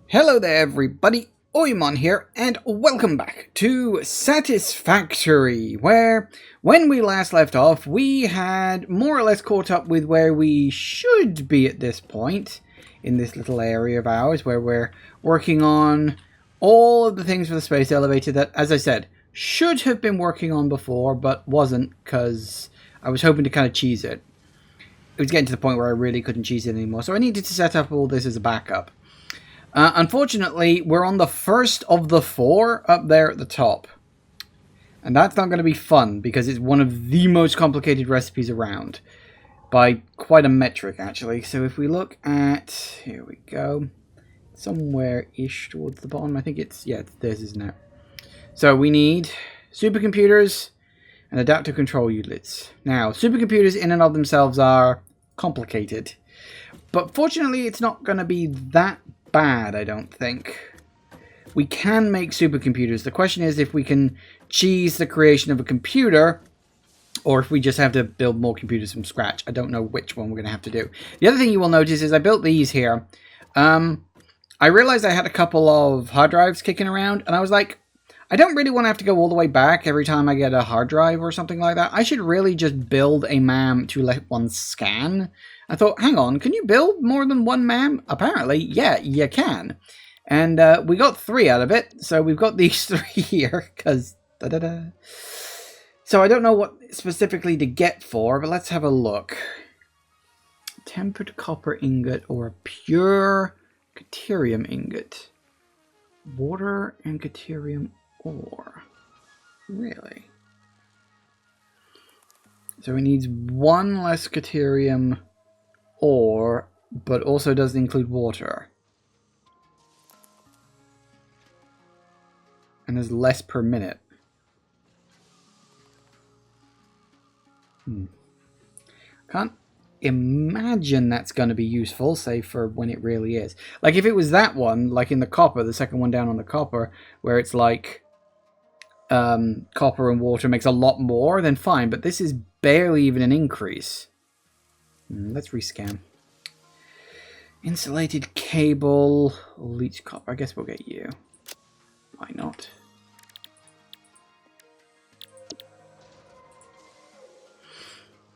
Hello there everybody, Oimon here, and welcome back to Satisfactory, where, when we last left off, we had more or less caught up with where we should be at this point, in this little area of ours, where we're working on all of the things for the space elevator that, as I said, should have been working on before, but wasn't, because I was hoping to kind of cheese it. It was getting to the point where I really couldn't cheese it anymore, so I needed to set up all this as a backup. Unfortunately, we're on the first of the four up there at the top. And that's not going to be fun, because it's one of the most complicated recipes around. By quite a metric, actually. So if we look at... Here we go. Somewhere-ish towards the bottom. I think it's... Yeah, this, isn't it? So we need supercomputers and adaptive control units. Now, supercomputers in and of themselves are complicated. But fortunately, it's not going to be that bad, I don't think. We can make supercomputers. The question is if we can cheese the creation of a computer, or if we just have to build more computers from scratch. I don't know which one we're going to have to do. The other thing you will notice is I built these here. I realized I had a couple of hard drives kicking around, and I was like, I don't really want to have to go all the way back every time I get a hard drive or something like that. I should really just build a MAM to let one scan. I thought, hang on, can you build more than one MAM? Apparently, yeah, you can. And we got 3 out of it, so we've got these 3 here, because da-da-da. So I don't know what specifically to get for, but let's have a look. Tempered copper ingot or a pure caterium ingot. Water and caterium ore. Really? So it needs 1 less caterium ore, but also doesn't include water. And there's less per minute. Can't imagine that's going to be useful, say for when it really is. Like if it was that one, like in the copper, the second one down on the copper, where it's like copper and water makes a lot more, then fine. But this is barely even an increase. Let's rescan. Insulated cable, leach copper. I guess we'll get you. Why not?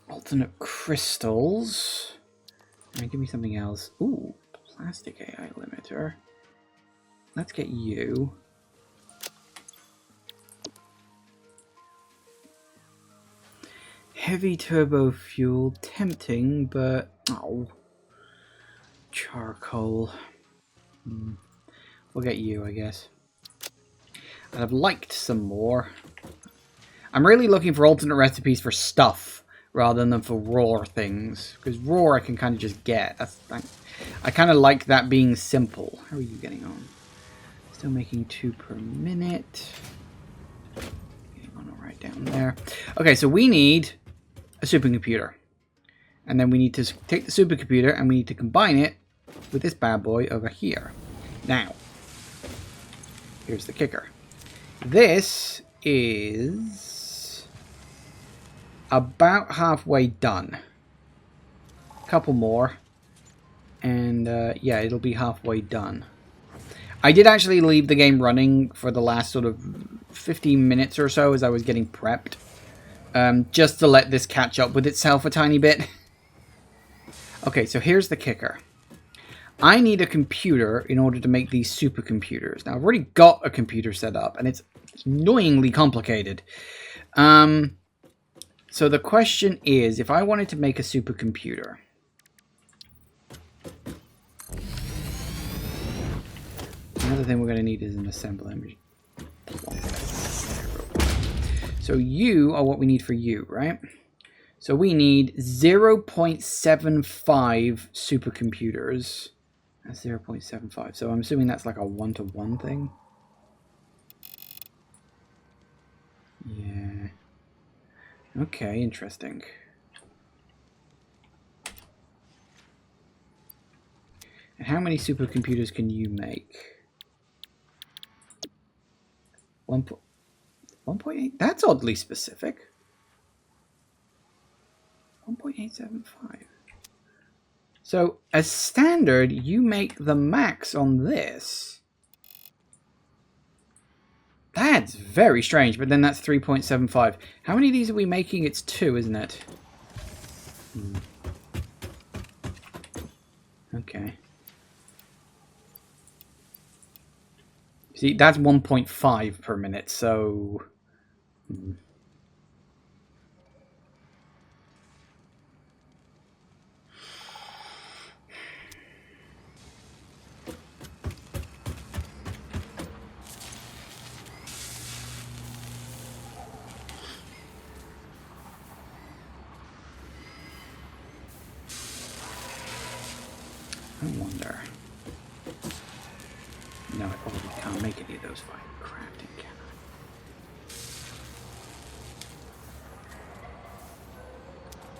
Alternate crystals. Give me something else. Ooh, plastic AI limiter. Let's get you. Heavy turbo fuel, tempting, but oh, charcoal. We'll get you, I guess. I'd have liked some more. I'm really looking for alternate recipes for stuff rather than for raw things, because raw I can kind of just get. I kind of like that being simple. How are you getting on? Still making 2 per minute. Getting on all right down there. Okay, so we need a supercomputer. And then we need to take the supercomputer and we need to combine it with this bad boy over here. Now, here's the kicker. This is about halfway done. A couple more. And yeah, it'll be halfway done. I did actually leave the game running for the last sort of 15 minutes or so as I was getting prepped. Just to let this catch up with itself a tiny bit. Okay, so here's the kicker. I need a computer in order to make these supercomputers. Now, I've already got a computer set up, and it's annoyingly complicated. So the question is, if I wanted to make a supercomputer... Another thing we're going to need is an assembly. So you are what we need for you, right? So we need 0.75 supercomputers. That's 0.75. So I'm assuming that's like a 1-to-1 thing. Yeah. Okay, interesting. And how many supercomputers can you make? 1.8? That's oddly specific. 1.875. So, as standard, you make the max on this. That's very strange, but then that's 3.75. How many of these are we making? It's 2, isn't it? Okay. See, that's 1.5 per minute, so... I wonder. No, I probably can't make any of those by crafting, can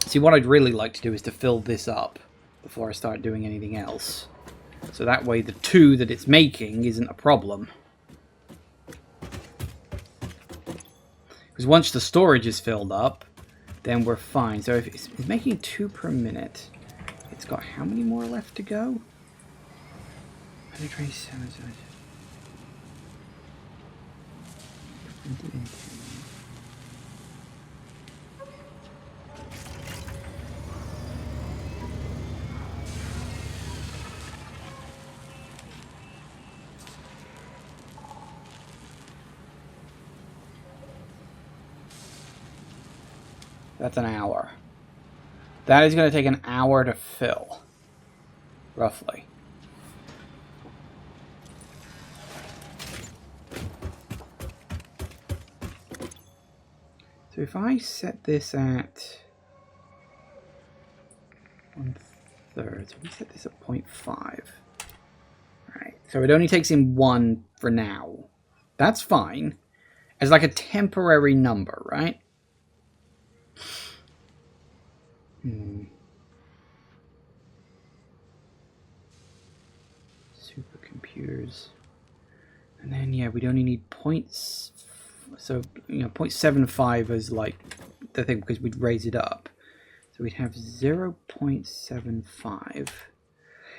I? See, what I'd really like to do is to fill this up before I start doing anything else. So that way the 2 that it's making isn't a problem. Because once the storage is filled up, then we're fine. So if it's making 2 per minute, it's got how many more left to go? 127. That's an hour. That is going to take an hour to fill, roughly. So if I set this at 1/3, so we set this at 0.5. Right, so it only takes in 1 for now. That's fine. As like a temporary number, right? Supercomputers. And then, yeah, we'd only need points. So, 0.75 is like the thing because we'd raise it up. So we'd have 0.75.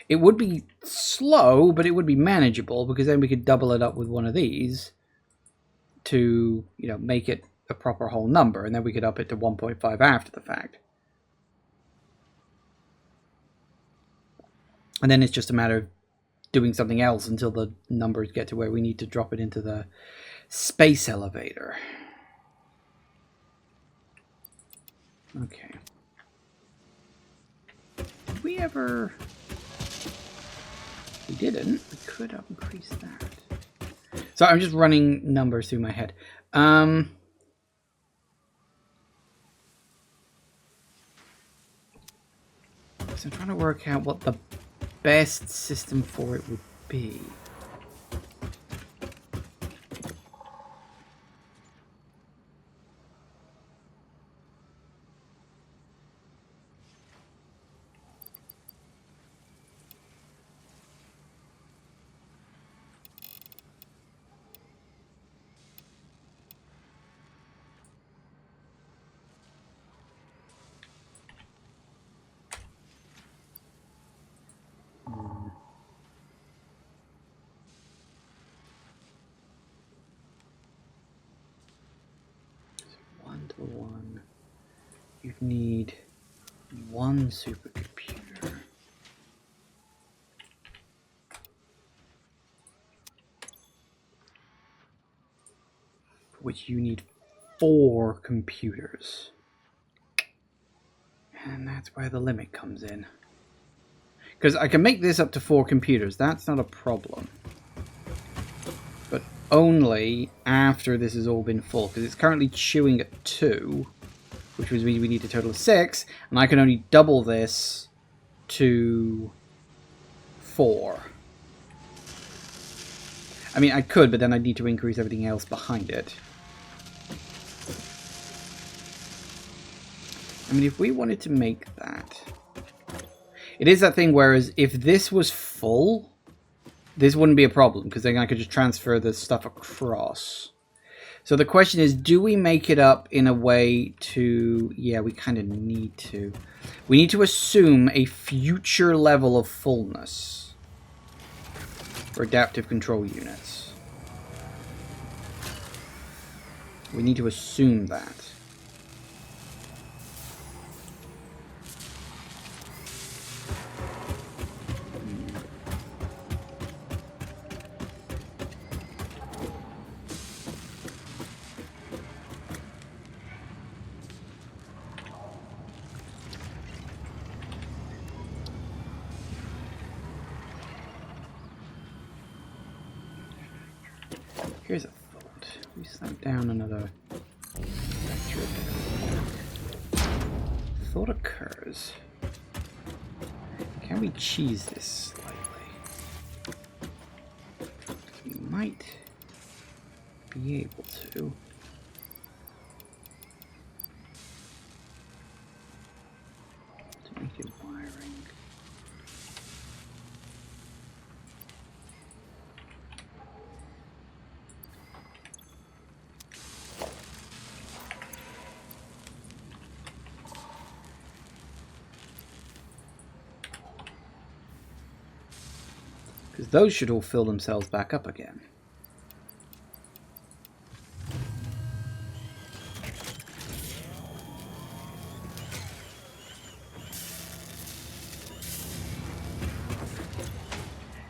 It would be slow, but it would be manageable because then we could double it up with one of these to, make it a proper whole number. And then we could up it to 1.5 after the fact. And then it's just a matter of doing something else until the numbers get to where we need to drop it into the space elevator. Okay. Did we ever... We didn't. We could increase that. So I'm just running numbers through my head. So I'm trying to work out what the best system for it would be. You need 1 supercomputer. Which you need 4 computers. And that's where the limit comes in. Because I can make this up to 4 computers. That's not a problem. But only after this has all been full. Because it's currently chewing at 2. Which means we need a total of 6. And I can only double this to 4. I mean, I could, but then I'd need to increase everything else behind it. I mean, if we wanted to make that... It is that thing, whereas if this was full, this wouldn't be a problem, because then I could just transfer the stuff across. So the question is, do we make it up in a way to... Yeah, we kind of need to. We need to assume a future level of fullness for adaptive control units. We need to assume that. Here's a thought. We slam down another vector. Thought occurs. Can we cheese this slightly? We might be able to. To make it wiring. Because those should all fill themselves back up again.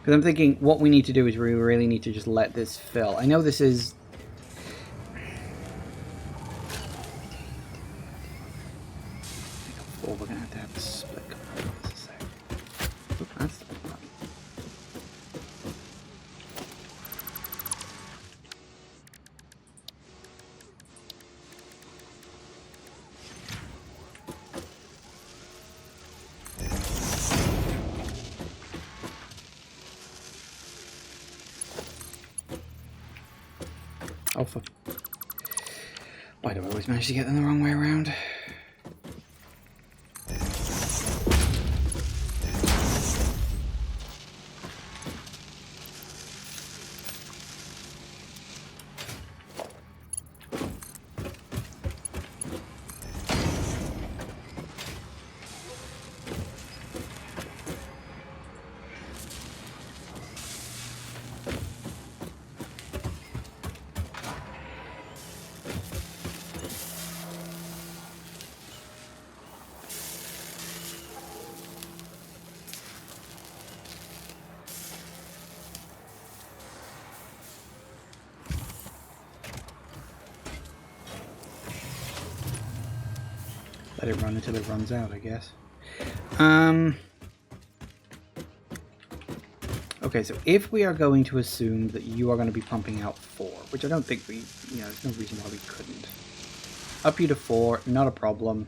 Because I'm thinking what we need to do is we really need to just let this fill. I know this is... Oh, we're going to have this split components. Oop, that's the button. Oh, fuck. Why do I always manage to get them the wrong way around? Let it run until it runs out, I guess. Okay, so if we are going to assume that you are going to be pumping out 4, which I don't think we, there's no reason why we couldn't. Up you to 4, not a problem.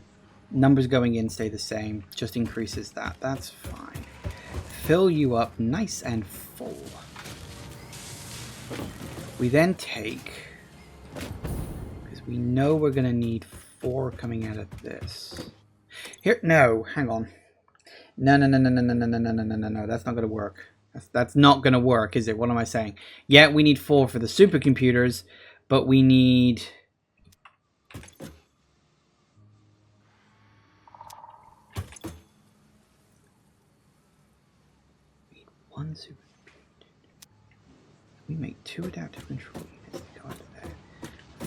Numbers going in stay the same, just increases that. That's fine. Fill you up nice and full. We then take, because we know we're going to need 4 coming out of this. Here, no, hang on. No, that's not going to work. That's not going to work, is it? What am I saying? Yeah, we need 4 for the supercomputers, but we need... We need 1 supercomputer. We make 2 adaptive control units to go out of there.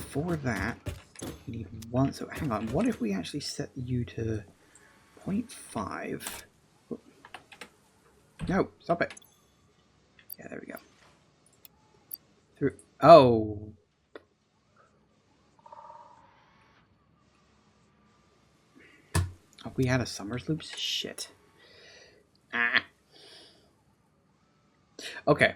For that, we need 1. So hang on, what if we actually set you to 0.5? No, stop it. Yeah, there we go. Through. Oh. Oh, we had a Summers loop? Shit. Ah. Okay.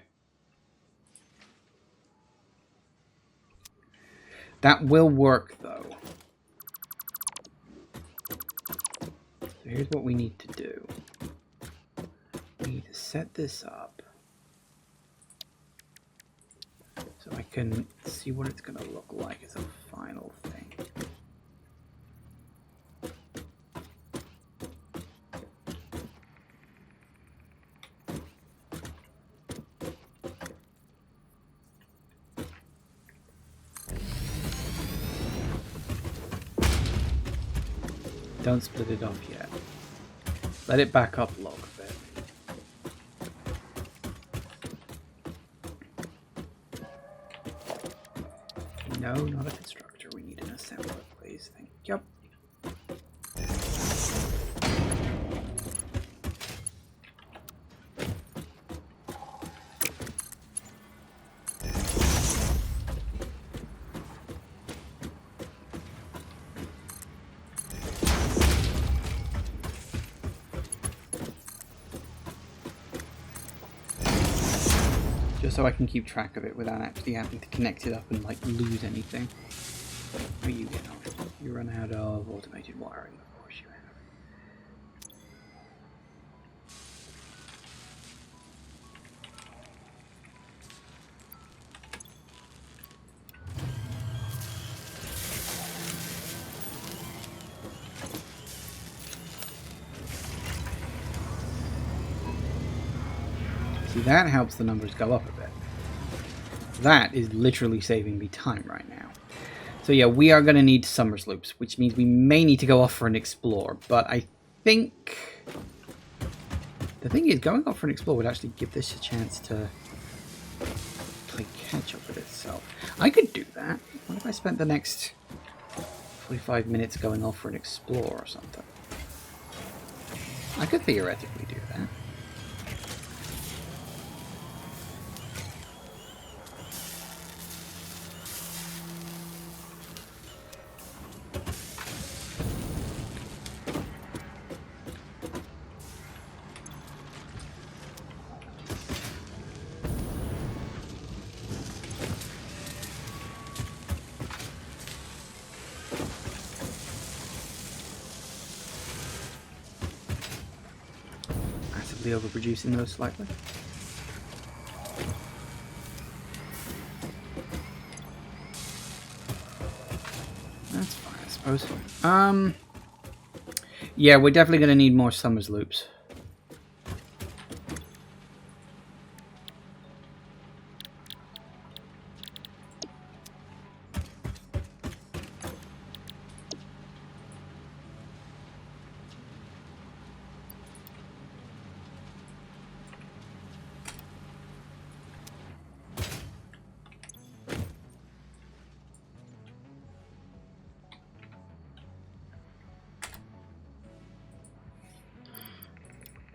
That will work, though. So here's what we need to do. We need to set this up so I can see what it's going to look like as a final thing. Don't split it off yet. Let it back up log a bit. No, not a constructor. We need an assembler, please. Thank you. Just so I can keep track of it without actually having to connect it up and like lose anything. How are you getting on? You run out of automated wiring, of course you have. See, that helps the numbers go up a bit. That is literally saving me time right now. So yeah, we are going to need Summers loops, which means we may need to go off for an explore. But I think the thing is, going off for an explore would actually give this a chance to play catch up with itself. I could do that. What if I spent the next 45 minutes going off for an explore or something? I could theoretically do that. Overproducing those slightly. That's fine, I suppose. Yeah, we're definitely going to need more Summers loops.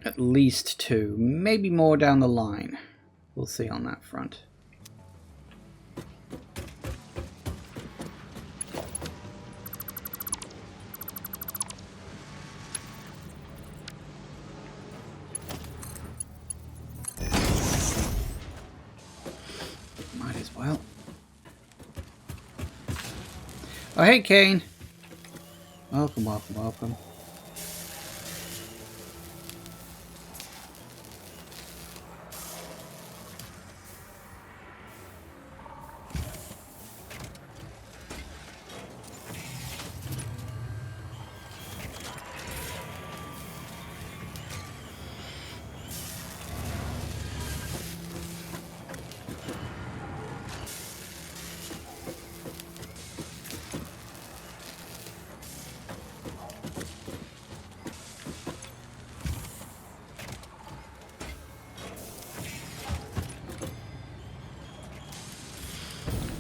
At least 2, maybe more down the line. We'll see on that front. Might as well. Oh, hey, Kane. Welcome, welcome, welcome.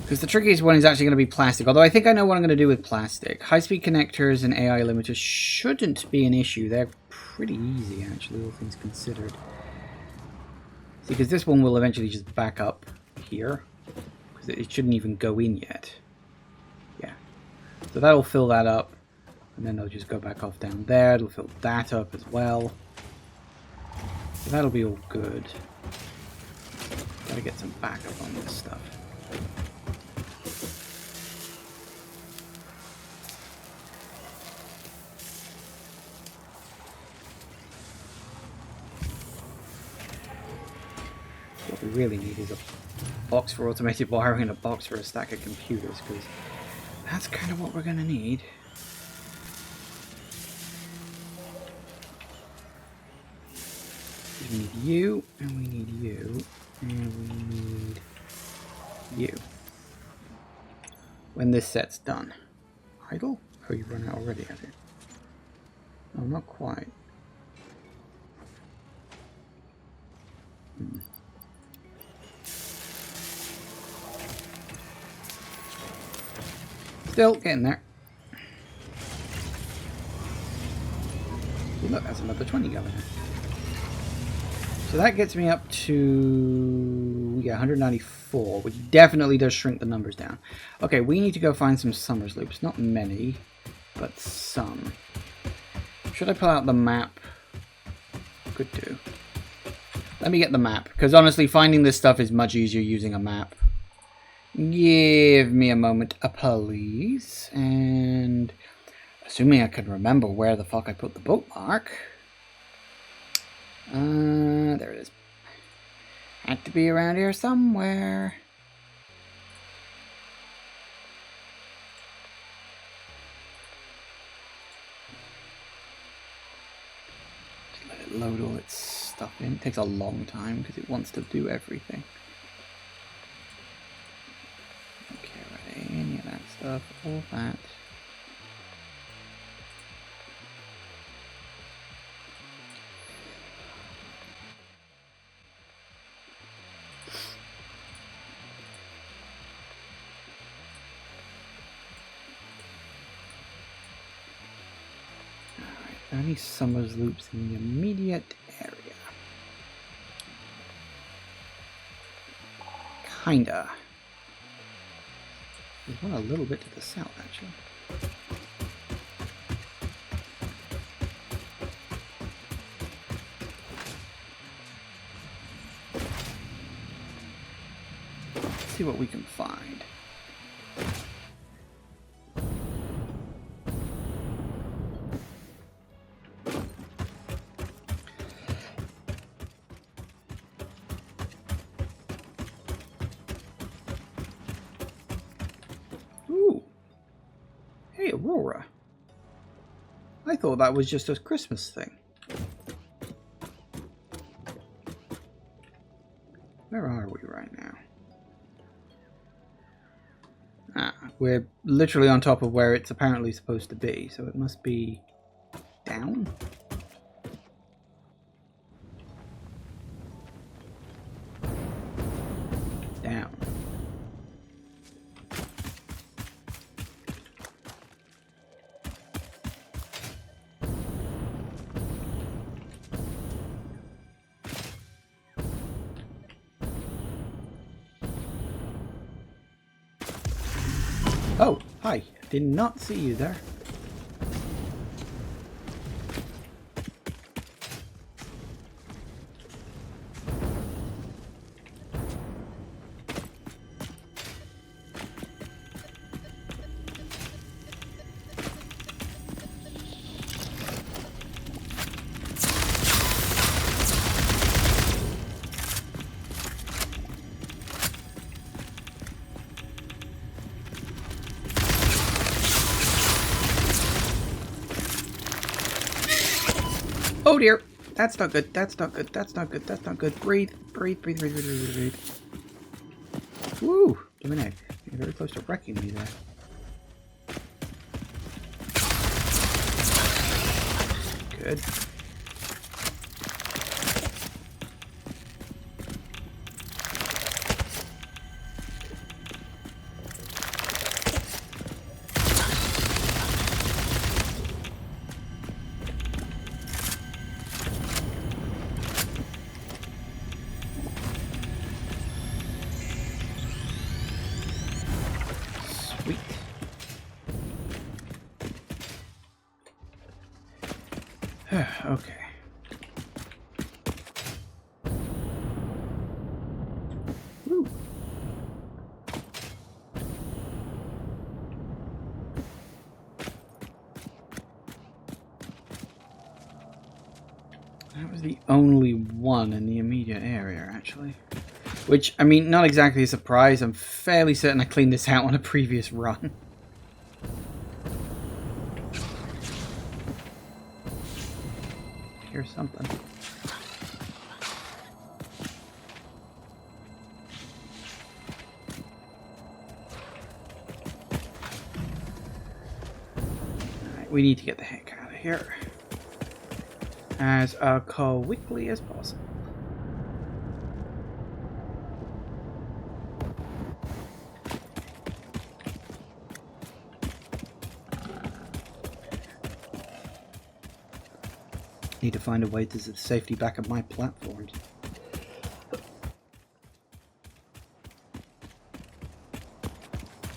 Because the trickiest one is actually going to be plastic. Although I think I know what I'm going to do with plastic. High-speed connectors and AI limiters shouldn't be an issue. They're pretty easy, actually, all things considered. See, because this one will eventually just back up here. Because it shouldn't even go in yet. Yeah. So that'll fill that up. And then they'll just go back off down there. It'll fill that up as well. So that'll be all good. Gotta get some backup on this stuff. What we really need is a box for automated wiring and a box for a stack of computers, because that's kind of what we're going to need. We need you, and we need you, and we need you. When this set's done. Idle? Oh, you've run out already, have you? Oh, not quite. Still getting there. Look, that's another 20 going in. So that gets me up to 194, which definitely does shrink the numbers down. Okay, we need to go find some Summers loops. Not many, but some. Should I pull out the map? Could do. Let me get the map, because honestly, finding this stuff is much easier using a map. Give me a moment, please. And assuming I can remember where the fuck I put the bookmark. There it is. Had to be around here somewhere. Just let it load all its stuff in. It takes a long time because it wants to do everything. Okay, ready? Any of that stuff, all that. Any Summers loops in the immediate area? Kinda. There's one a little bit to the south, actually. Let's see what we can find. Aurora. I thought that was just a Christmas thing. Where are we right now? Ah, we're literally on top of where it's apparently supposed to be, so it must be down? Down. Oh, hi. Did not see you there. Oh dear, that's not good, that's not good, that's not good, that's not good. Breathe, breathe, breathe, breathe, breathe, breathe, breathe. Woo! Give me an egg. You're very close to wrecking me there. Good. Okay. Woo. That was the only one in the immediate area, actually. Which, I mean, not exactly a surprise. I'm fairly certain I cleaned this out on a previous run. Here's something. Alright, we need to get the heck out of here. as quickly as possible. Need to find a way to the safety back of my platforms.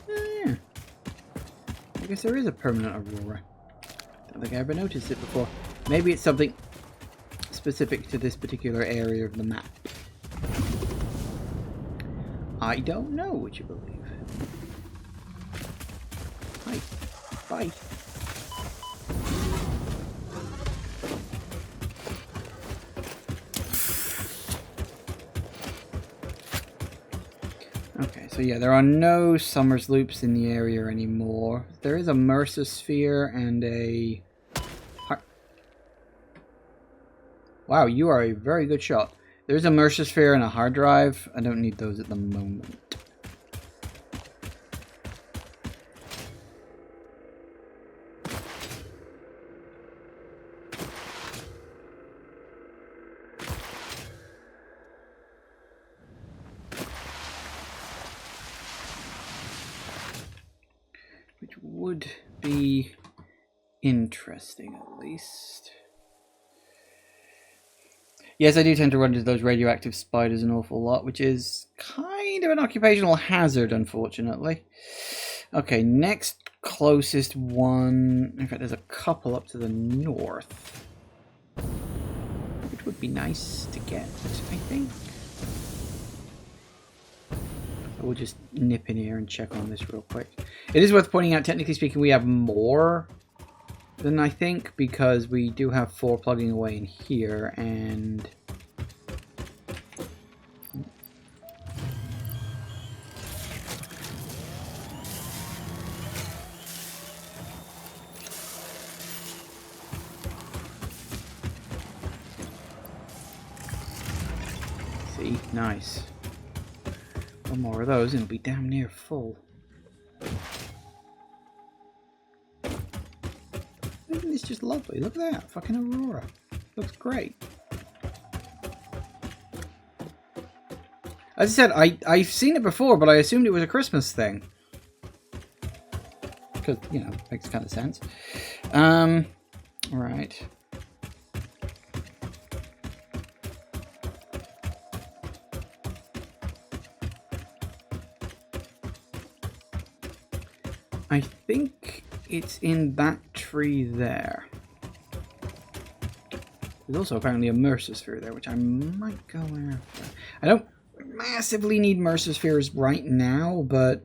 Oh, yeah. I guess there is a permanent aurora. Don't think I ever noticed it before. Maybe it's something specific to this particular area of the map. I don't know, would you believe? Hi. Bye. Okay, so yeah, there are no Summers loops in the area anymore. There is a Mercer sphere and a... Wow, you are a very good shot. There's a Mercer sphere and a hard drive. I don't need those at the moment. Which would be interesting, at least. Yes, I do tend to run into those radioactive spiders an awful lot, which is kind of an occupational hazard, unfortunately. Okay, next closest one... In fact, there's a couple up to the north. Which would be nice to get, I think. We'll just nip in here and check on this real quick. It is worth pointing out, technically speaking, we have more than I think, because we do have 4 plugging away in here, and... See? Nice. One more of those and it'll be damn near full. Isn't this just lovely? Look at that. Fucking aurora. Looks great. As I said, I've seen it before, but I assumed it was a Christmas thing. Because, you know, makes kind of sense. Right. I think it's in that tree there. There's also apparently a Mercer sphere there, which I might go after. I don't massively need Mercer spheres right now, but...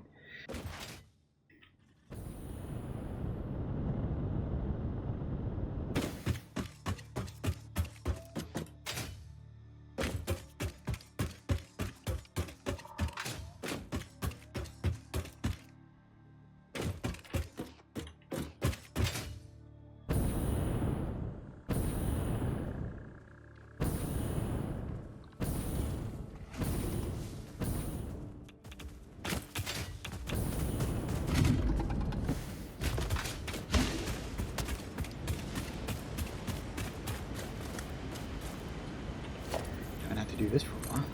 do this for a while.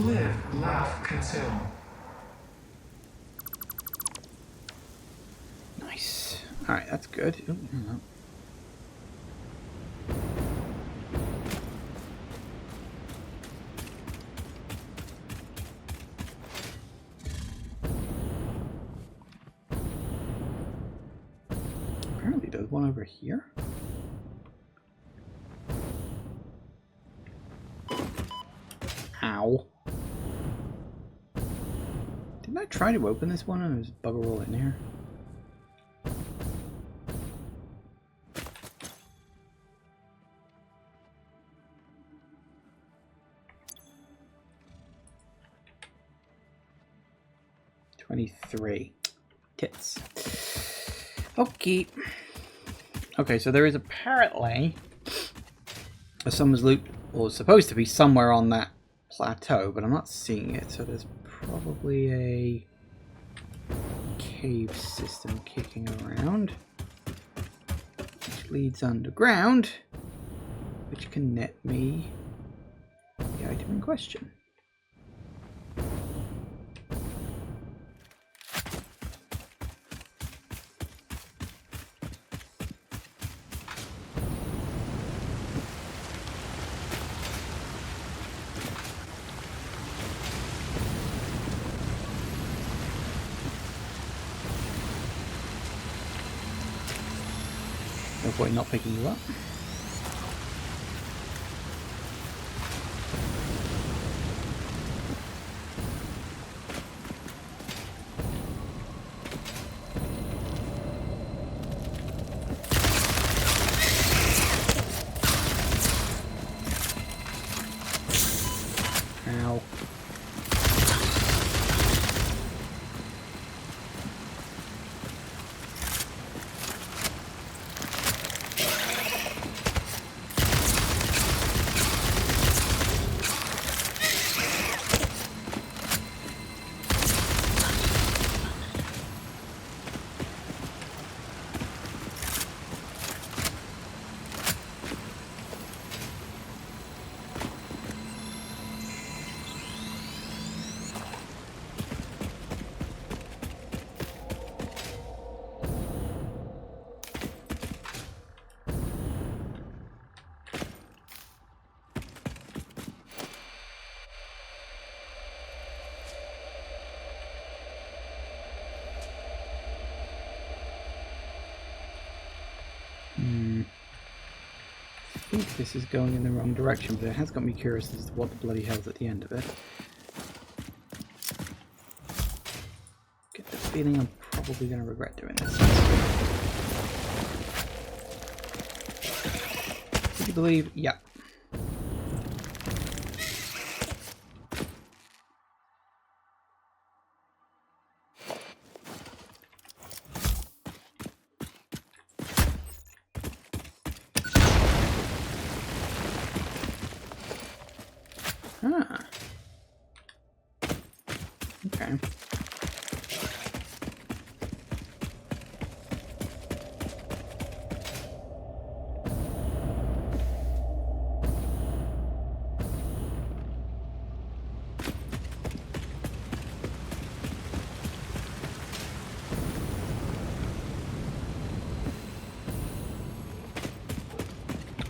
Live, laugh, consume. Nice. Alright, that's good. Ooh, no. Apparently there's one over here. Ow. Didn't I try to open this one and there's bugger all in here? $23. Tits. Okay. Okay, so there is apparently a summer's loot, or supposed to be somewhere on that plateau, but I'm not seeing it. So there's probably a cave system kicking around, which leads underground, which can net me the item in question. No point not picking you up. Ow. I think this is going in the wrong direction, but it has got me curious as to what the bloody hell's at the end of it. Get the feeling I'm probably going to regret doing this. Would you believe? Yeah. Ah. Okay.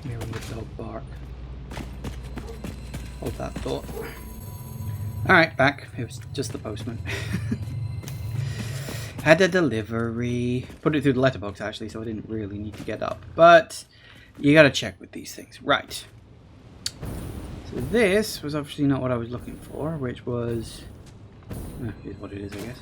Hearing the dog bark. Hold that thought. Alright, back. It was just the postman. Had a delivery. Put it through the letterbox, actually, so I didn't really need to get up. But you gotta check with these things. Right. So this was obviously not what I was looking for, which was... is what it is, I guess.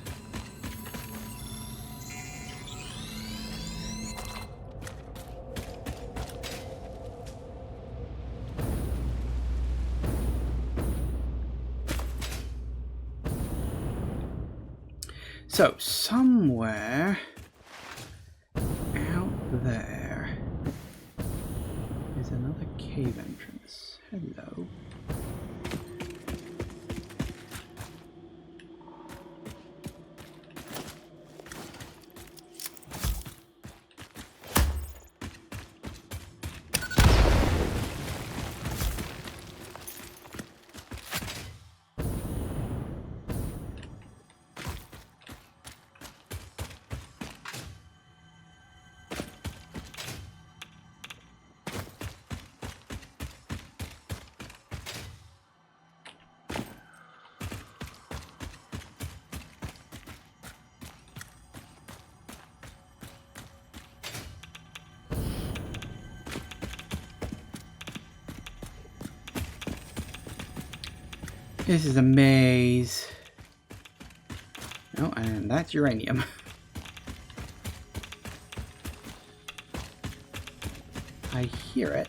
So, somewhere out there is another cave entrance. Hello. This is a maze. Oh, and that's uranium. I hear it.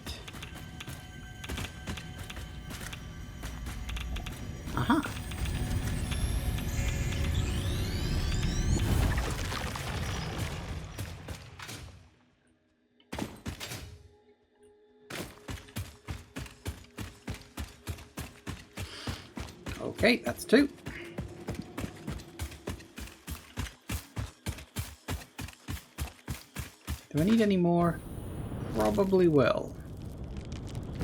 Aha. Okay, that's 2. Do I need any more? Probably will.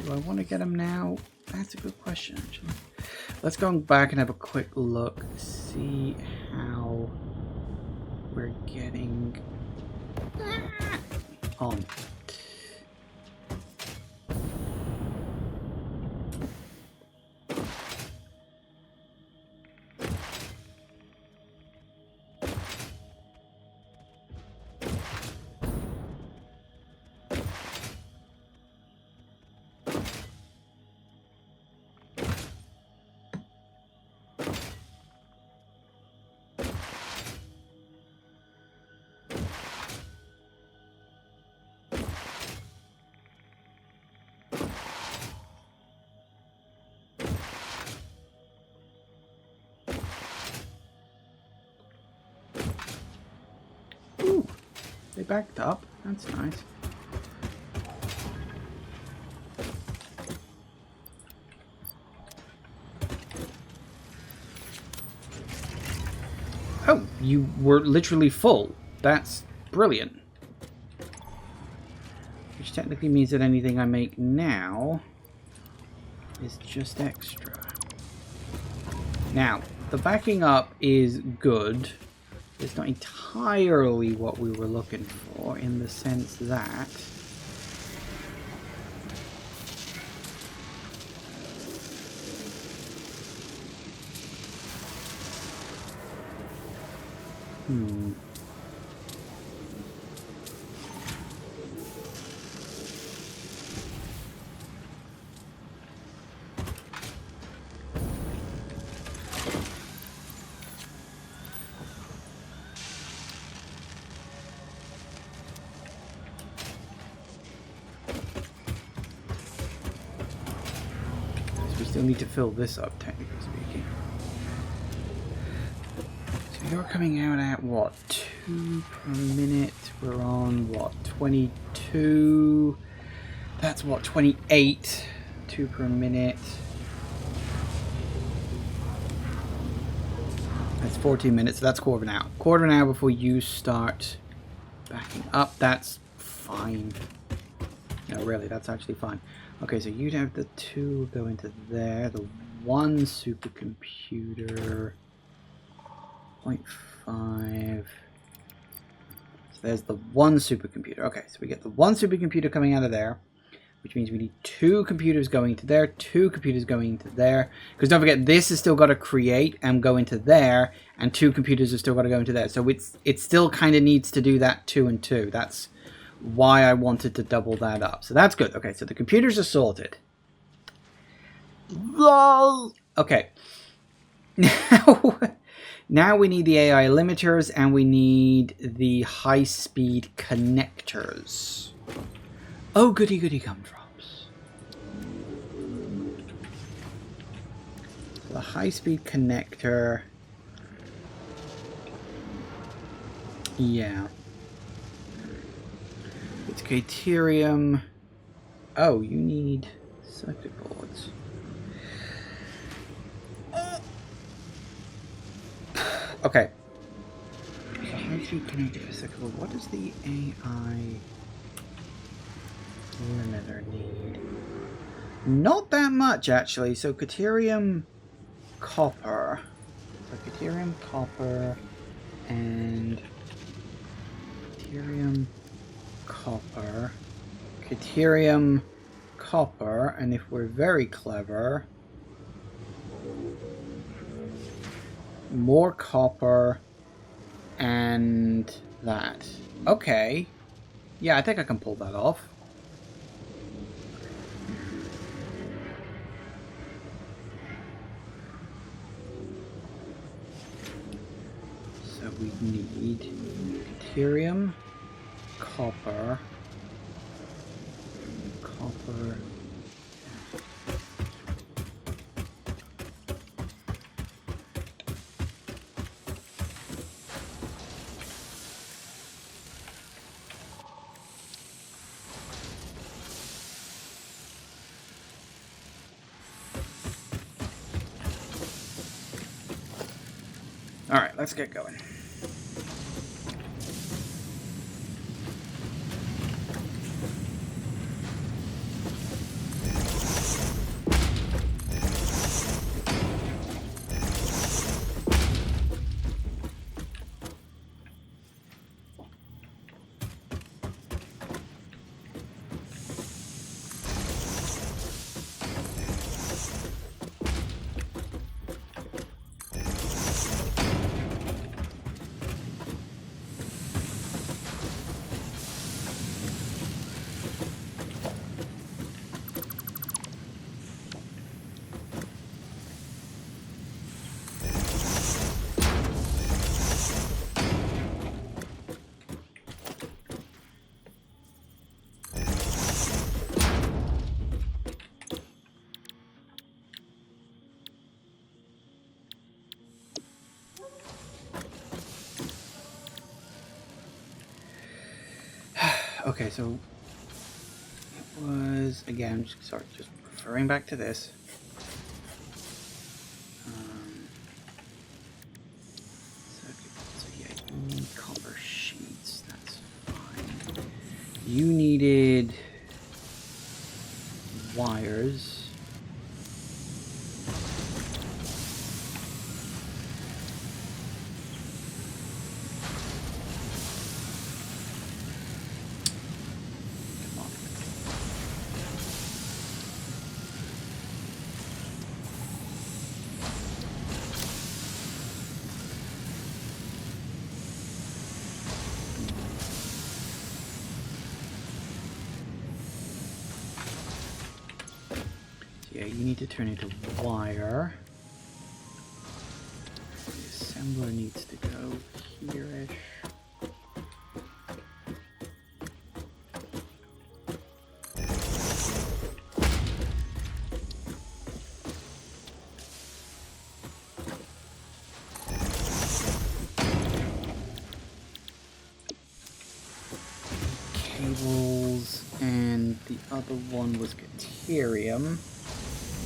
Do I want to get them now? That's a good question, actually. Let's go back and have a quick look, see how we're getting on. Ooh, they backed up. That's nice. Oh, you were literally full. That's brilliant. Which technically means that anything I make now is just extra. Now, the backing up is good. It's not entirely what we were looking for, in the sense that we still need to fill this up, technically speaking. So you're coming out at what, 2 per minute? We're on what, 22? That's what, 28? 2 per minute. That's 14 minutes, so that's quarter of an hour. Quarter of an hour before you start backing up. That's fine. No, really, that's actually fine. Okay, so you'd have the 2 go into there, the 1 supercomputer, 0.5. So there's the 1 supercomputer. Okay, so we get the 1 supercomputer coming out of there, which means we need 2 computers going to there, 2 computers going into there. Because don't forget, this has still got to create and go into there, and 2 computers have still got to go into there. So it still kind of needs to do that 2 and 2. That's why I wanted to double that up. So that's good. Okay, so the computers are sorted. Okay. Now we need the AI limiters and we need the high-speed connectors. Oh, goody goody gumdrops. The high-speed connector. Yeah. It's Caterium. Oh, you need circuit boards. Okay. So high-speed connector for circuit board. What does the AI limiter need? Not that much, actually. So Caterium copper. So Caterium copper and Caterium copper, Caterium copper, and if we're very clever, more copper and that. Okay. Yeah, I think I can pull that off. So we need Caterium, copper, copper. Alright, let's get going. Okay, so it was, again, sorry, just referring back to this. So yeah, you need copper sheets, that's fine. You needed wires. Yeah, you need to turn into wire. The assembler needs to go here-ish. Cables, and the other one was Caterium.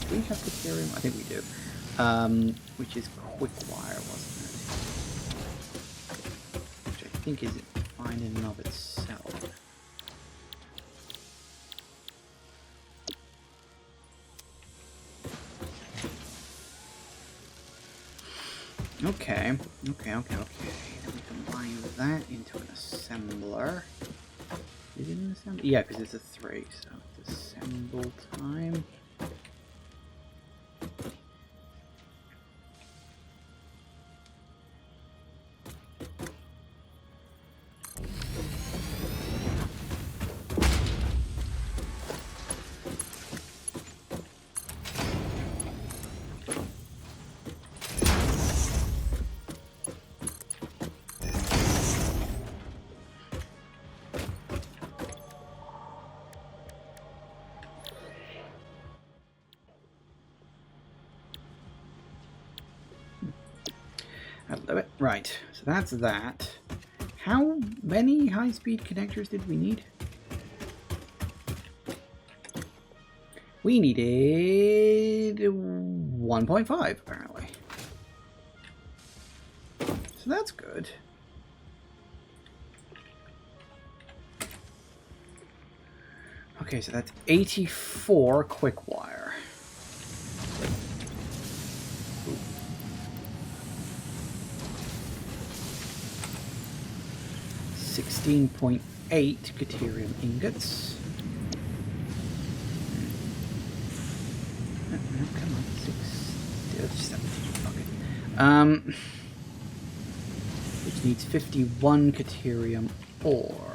Do we have Caterium? I think we do. Which is quick wire, wasn't it? Which I think is fine in and of itself. Okay. Then we combine that into an assembler. Is it an assembler? Yeah, because it's a 3, so it's assemble time. I love it. Right, so that's that. How many high-speed connectors did we need? We needed 1.5, apparently. So that's good. Okay, so that's 84 quick wire. 16.8 Caterium ingots. No, come on, 17. Okay. Which needs 51 Caterium ore.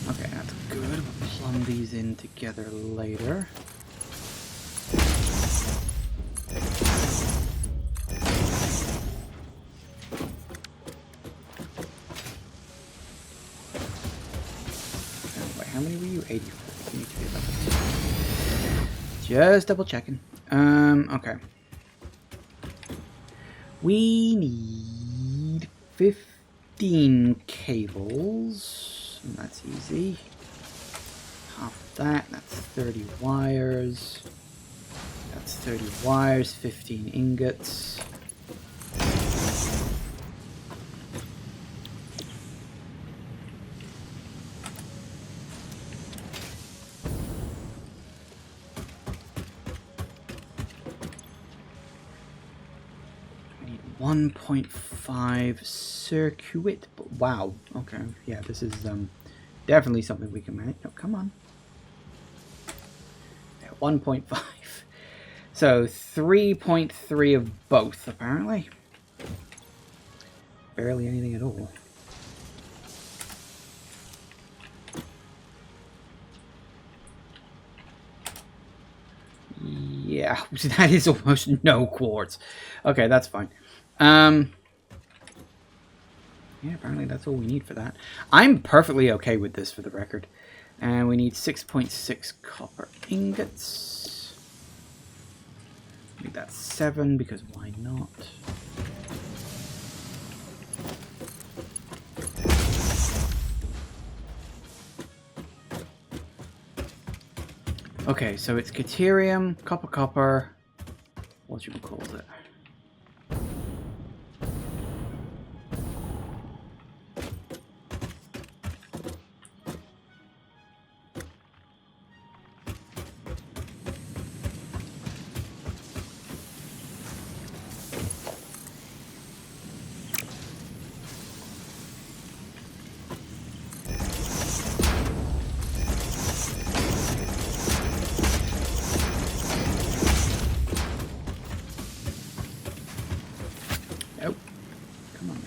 Okay, that's good. We'll plumb these in together later. Wait, how many were you? 84. You need to be level. Just double checking. Okay. We need 15 cables. And that's easy. Half that, that's 30 wires. That's 30 wires, 15 ingots. We need 1.5 circuit. Wow. Okay. Yeah, this is definitely something we can manage. No, come on. 1.5. So 3.3 of both, apparently. Barely anything at all. Yeah, that is almost no quartz. Okay, that's fine. Yeah, apparently that's all we need for that. I'm perfectly okay with this, for the record. And we need 6.6 copper ingots. Make that 7, because why not? Okay, so it's Caterium, copper, what you call it? Oh, come on now.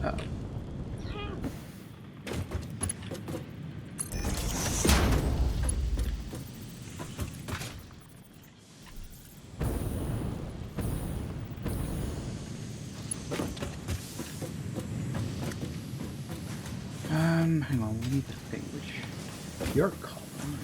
Uh-oh. Hang on, we need to think which you're called, aren't you?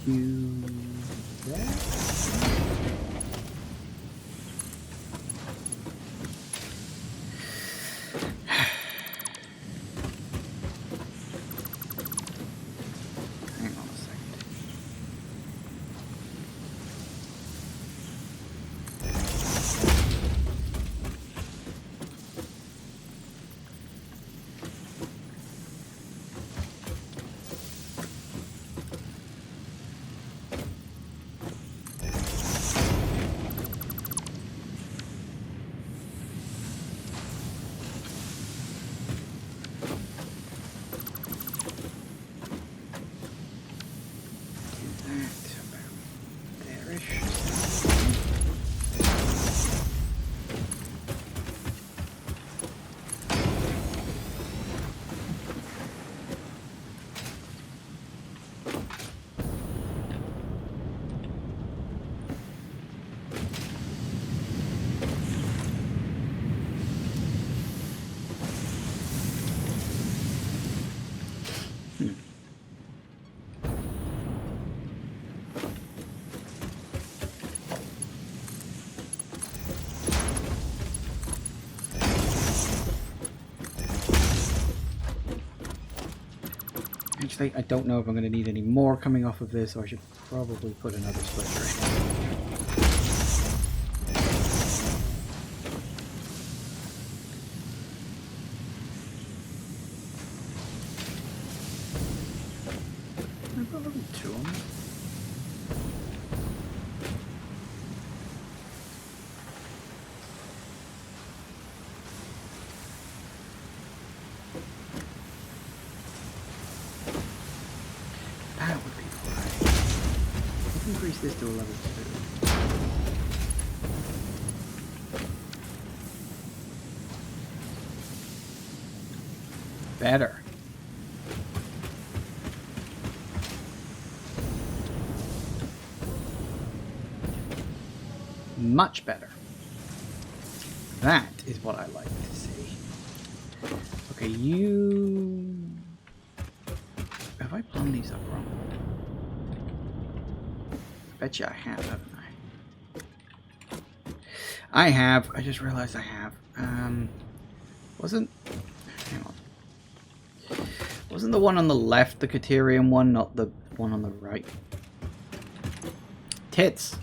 You Actually, I don't know if I'm going to need any more coming off of this, or I should probably put another splitter in. I've got level 2 on it. That would be fine. Let's increase this to a level 2. Better. Much better. That is what I like to see. Okay, you... Have I plumbed these up wrong? Bet you I have, haven't I? I have. I just realized I have. Wasn't... Hang on. Wasn't the one on the left the Caterium one, not the one on the right? Tits.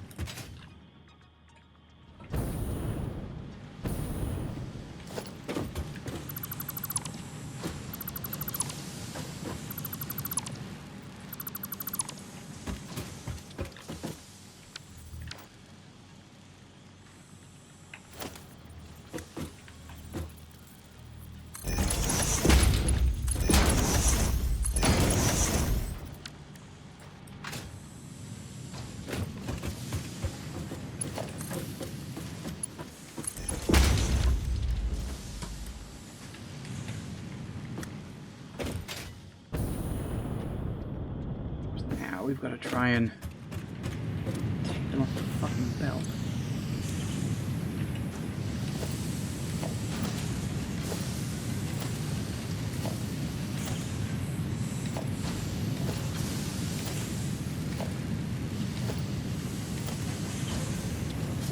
We've got to try and take them off the fucking belt.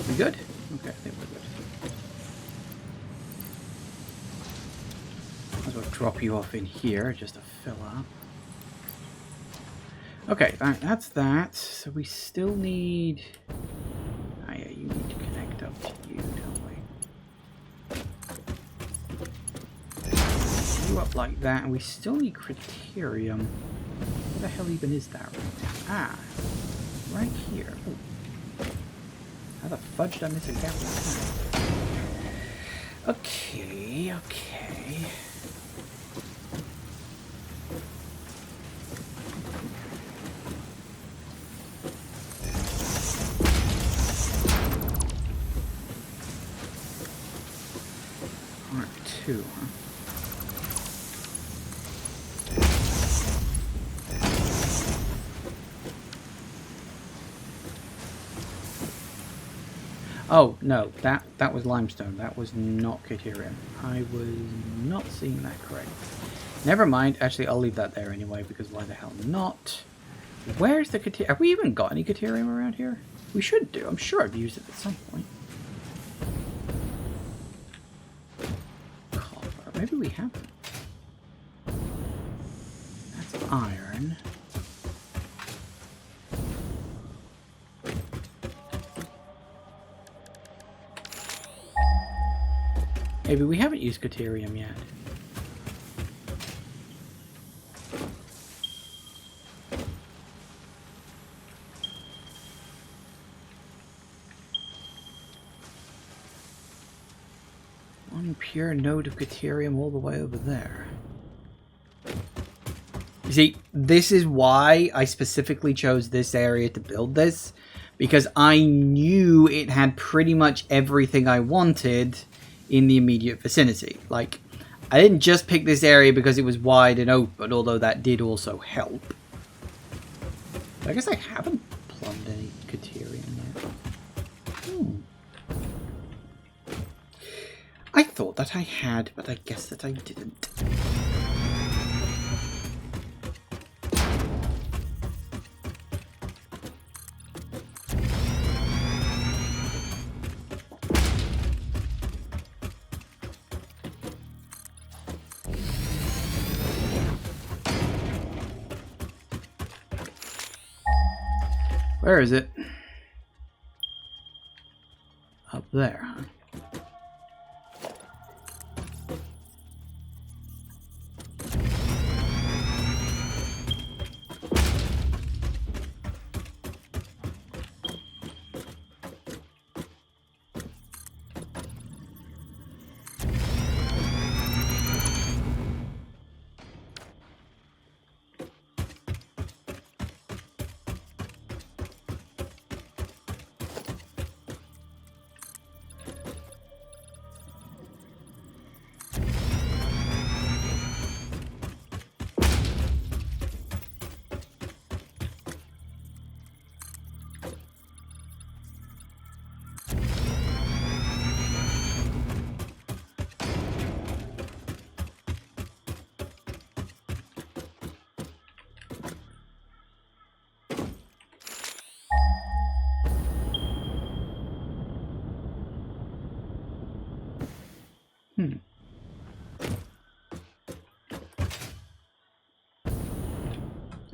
We good? Okay, I think we're good. Might as well drop you off in here just to fill up. Okay, that's that. So we still need... Oh yeah, you need to connect up to you, don't we? You up like that, and we still need Criterium. Where the hell even is that right now? Ah, right here. Ooh. How the fudge did I miss a gap like that? Okay, okay. Two, huh? Oh no, that was limestone. That was not Caterium. I was not seeing that correct. Never mind. Actually, I'll leave that there anyway because why the hell not? Where's the Caterium? Have we even got any Caterium around here? We should do. I'm sure I've used it at some point. Maybe we haven't. That's iron. Maybe we haven't used Caterium yet. One pure node of Caterium all the way over there. You see, this is why I specifically chose this area to build this, because I knew it had pretty much everything I wanted in the immediate vicinity. Like, I didn't just pick this area because it was wide and open, although that did also help. I guess I haven't plumbed any Katerian yet. I thought that I had, but I guess that I didn't. Where is it? Up there, huh?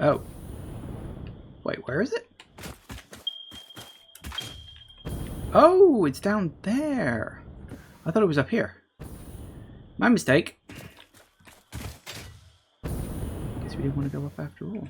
Oh. Wait, where is it? Oh, it's down there. I thought it was up here. My mistake. Guess we didn't want to go up after all.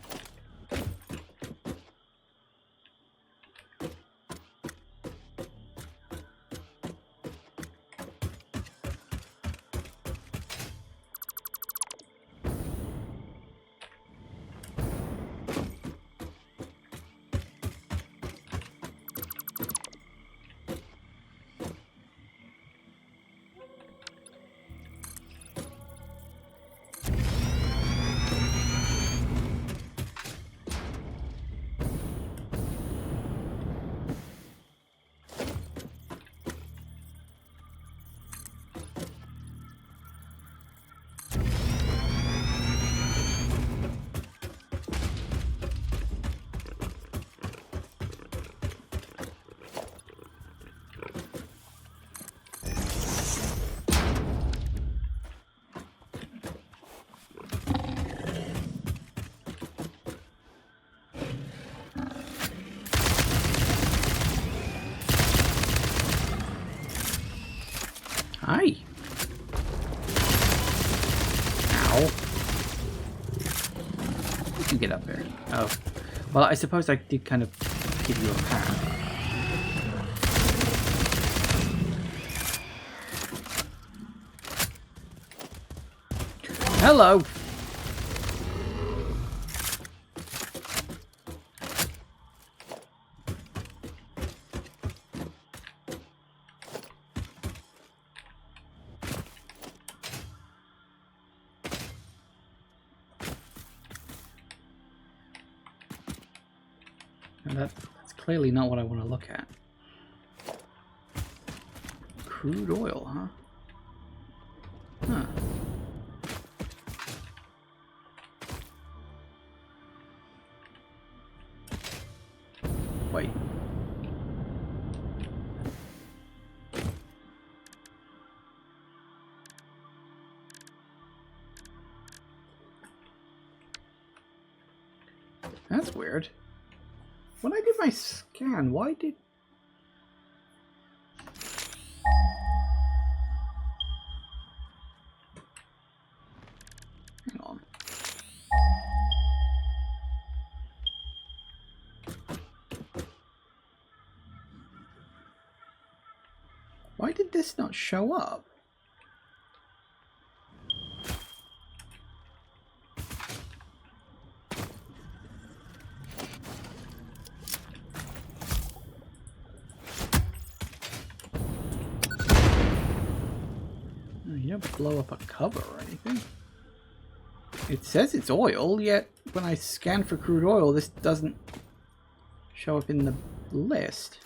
Hi. Ow. You can get up there. Oh. Well, I suppose I did kind of give you a path. Hello. That's clearly not what I want to look at. Crude oil, huh? Huh. Wait. That's weird. When I did my scan, why did... Hang on. Why did this not show up? You don't blow up a cover or anything. It says it's oil, yet when I scan for crude oil, this doesn't show up in the list.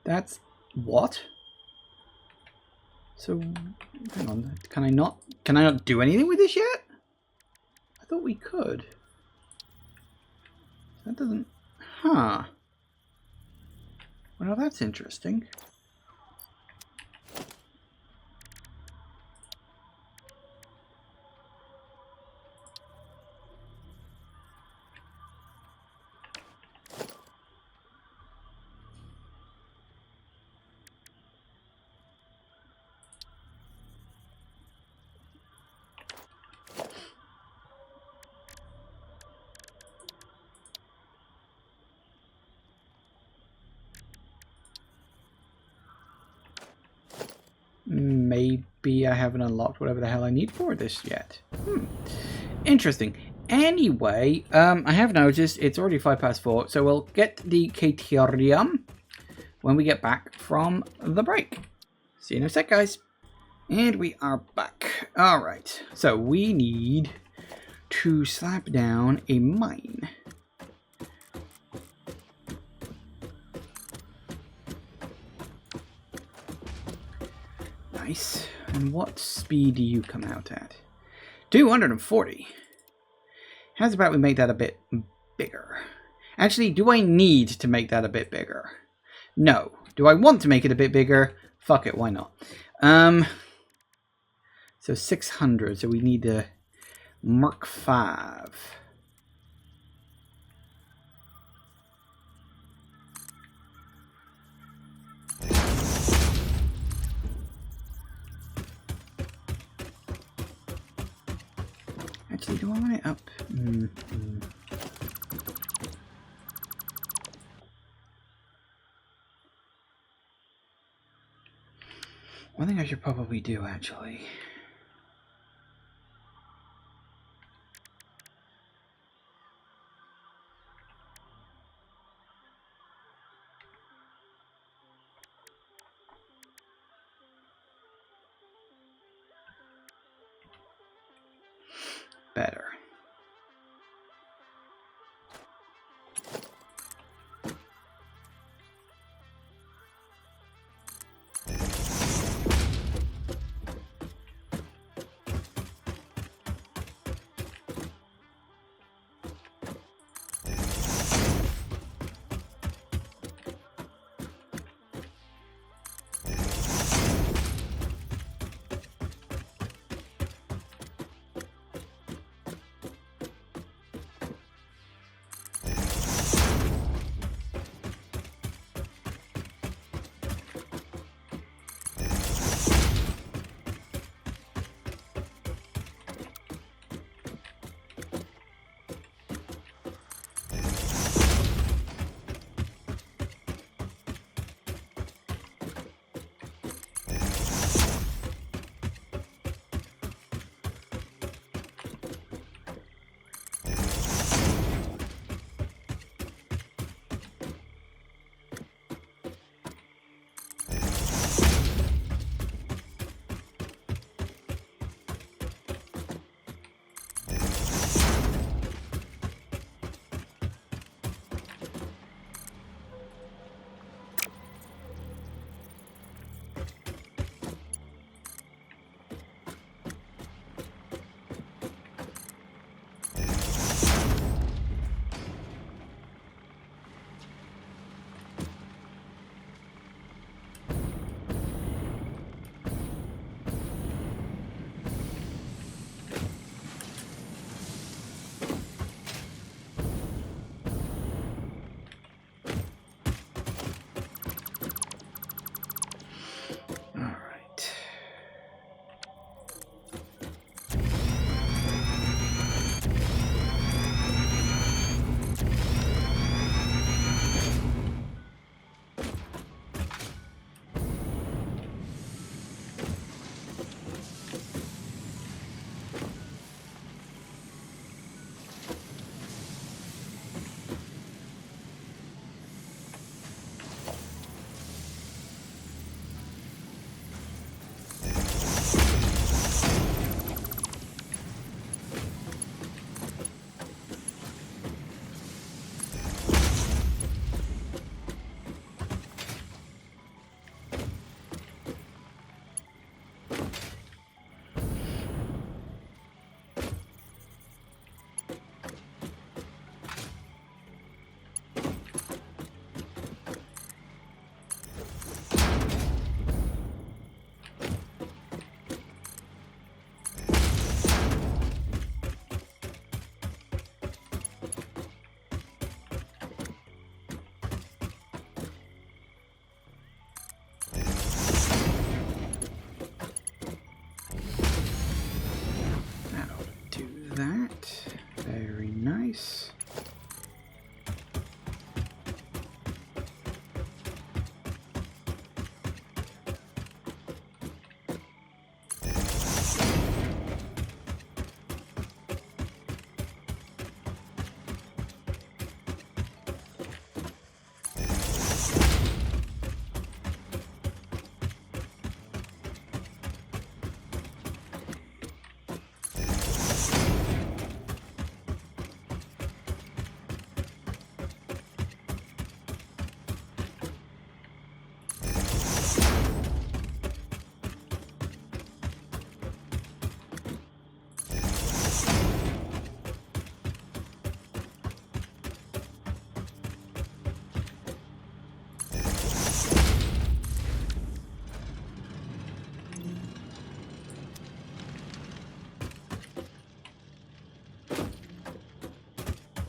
That's what? So, hang on. Can I not do anything with this yet? I thought we could. That doesn't... Huh. Well, that's interesting. Maybe I haven't unlocked whatever the hell I need for this yet. Interesting. Anyway, I have noticed it's already 4:05, so we'll get the Caterium when we get back from the break. See you in a sec, guys. And we are back. Alright, so we need to slap down a mine. Nice. And what speed do you come out at? 240. How's about we make that a bit bigger? Actually, do I need to make that a bit bigger? No. Do I want to make it a bit bigger? Fuck it, why not? So 600, so we need a Mark 5. Actually, do I want it up? One thing I should probably do, actually. Better.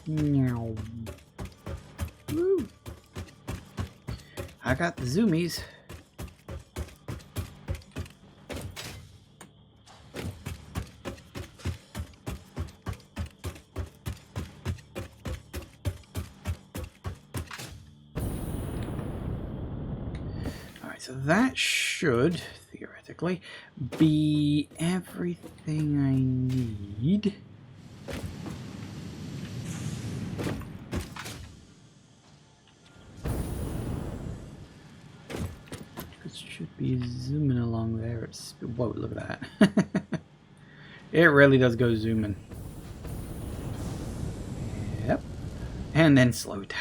Meow. Woo. I got the zoomies. Alright, so that should, theoretically, be everything I need. Should be zooming along there. It's, whoa, look at that. It really does go zooming. Yep. And then slow down.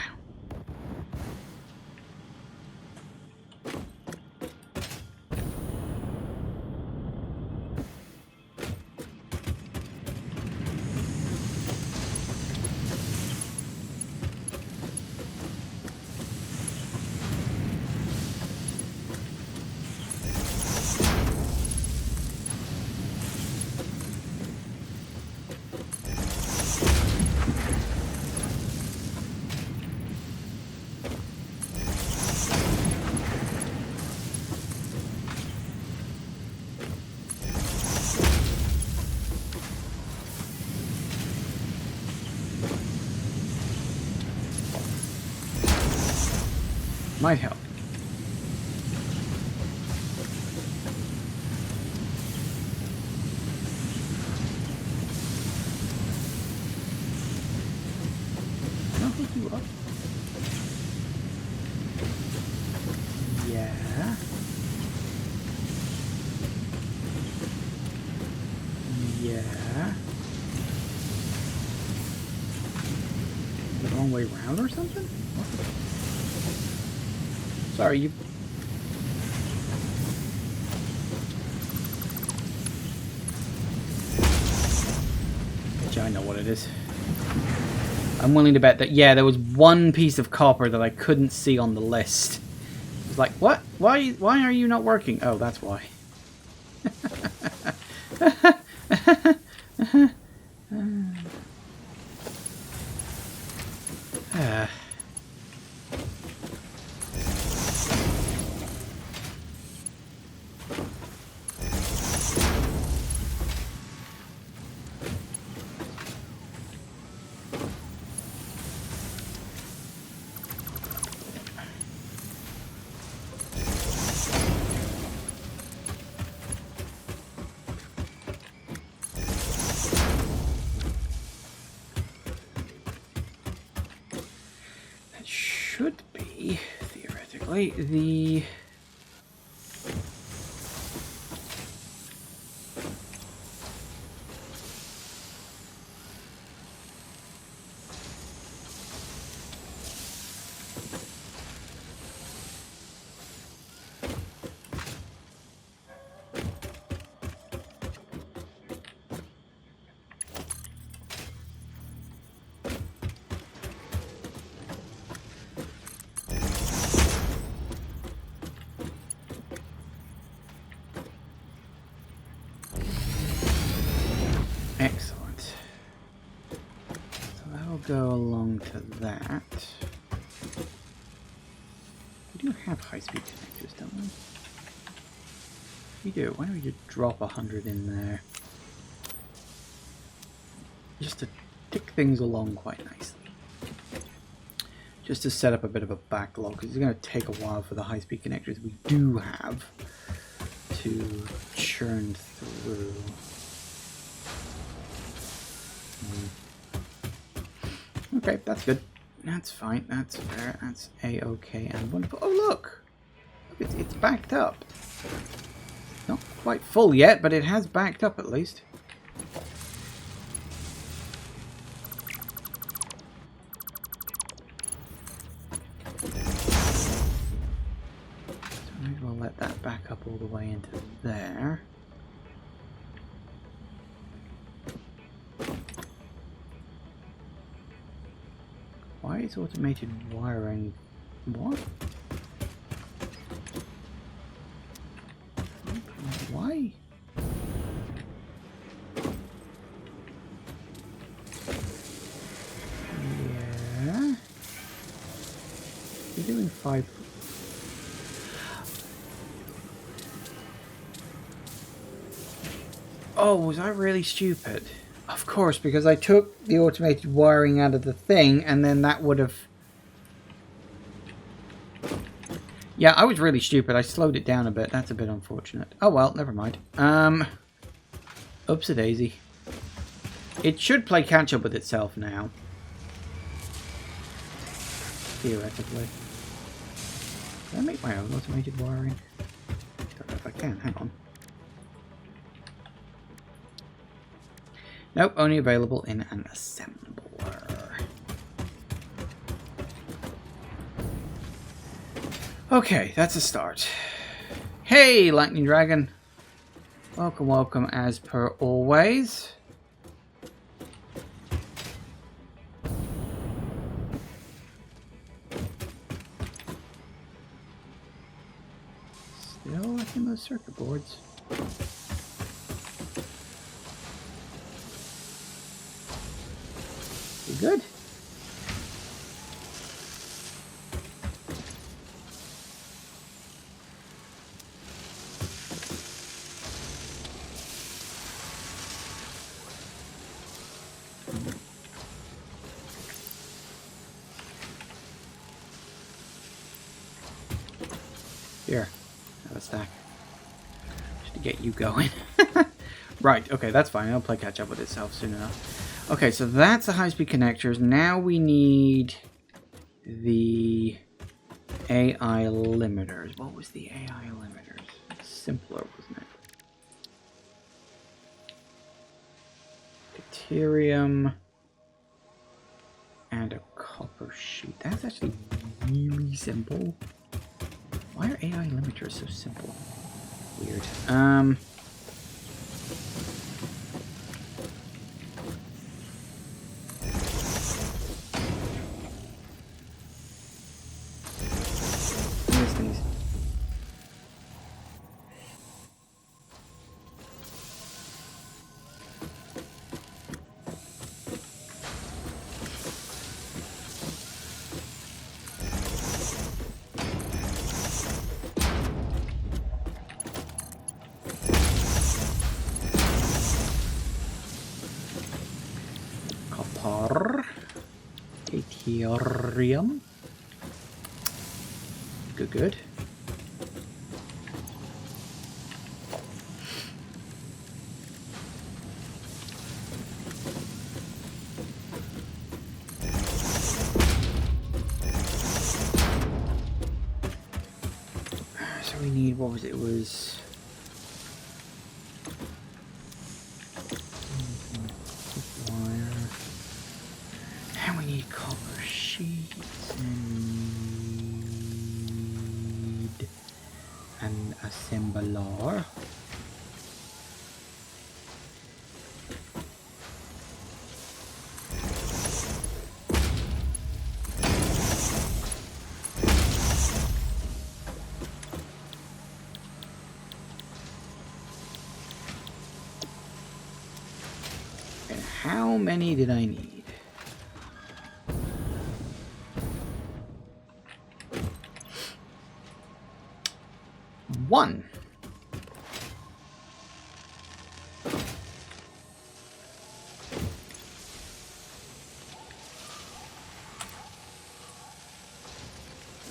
Might help. I'll hook you up. Yeah. Yeah. The wrong way around or something? Sorry, you... I know what it is. I'm willing to bet that, yeah, there was one piece of copper that I couldn't see on the list. It was like, what? Why are you not working? Oh, that's why. Should be, theoretically, the... Excellent. So that'll go along to that. We do have high-speed connectors, don't we? We do. Why don't we just drop 100 in there? Just to tick things along quite nicely. Just to set up a bit of a backlog, because it's going to take a while for the high-speed connectors we do have to churn through. Okay, that's good. That's fine. That's fair. That's a-okay and wonderful. Oh, look! Look, it's backed up. Not quite full yet, but it has backed up at least. So maybe we'll let that back up all the way into there. Why is automated wiring... What? Why? 5. Oh, was I really stupid? Of course, because I took the automated wiring out of the thing, and then that would have... Yeah, I was really stupid. I slowed it down a bit. That's a bit unfortunate. Oh well, never mind. Oopsie-daisy. It should play catch-up with itself now. Theoretically. Can I make my own automated wiring? Don't know if I can. Hang on. Nope, only available in an assembler. Okay, that's a start. Hey, Lightning Dragon. Welcome, welcome, as per always. Still looking those circuit boards. You good? Here, have a stack. Just to get you going. Right, okay, that's fine. I'll play catch up with itself soon enough. Okay, so that's the high-speed connectors. Now we need the AI limiters. What was the AI limiters? It's simpler, wasn't it? Deuterium and a copper sheet. That's actually really simple. Why are AI limiters so simple? Weird. These. Copper. Deuterium. Good. So we need, what was it? It was... wire. And we need copper sheets and an assembler. And how many did I need? One.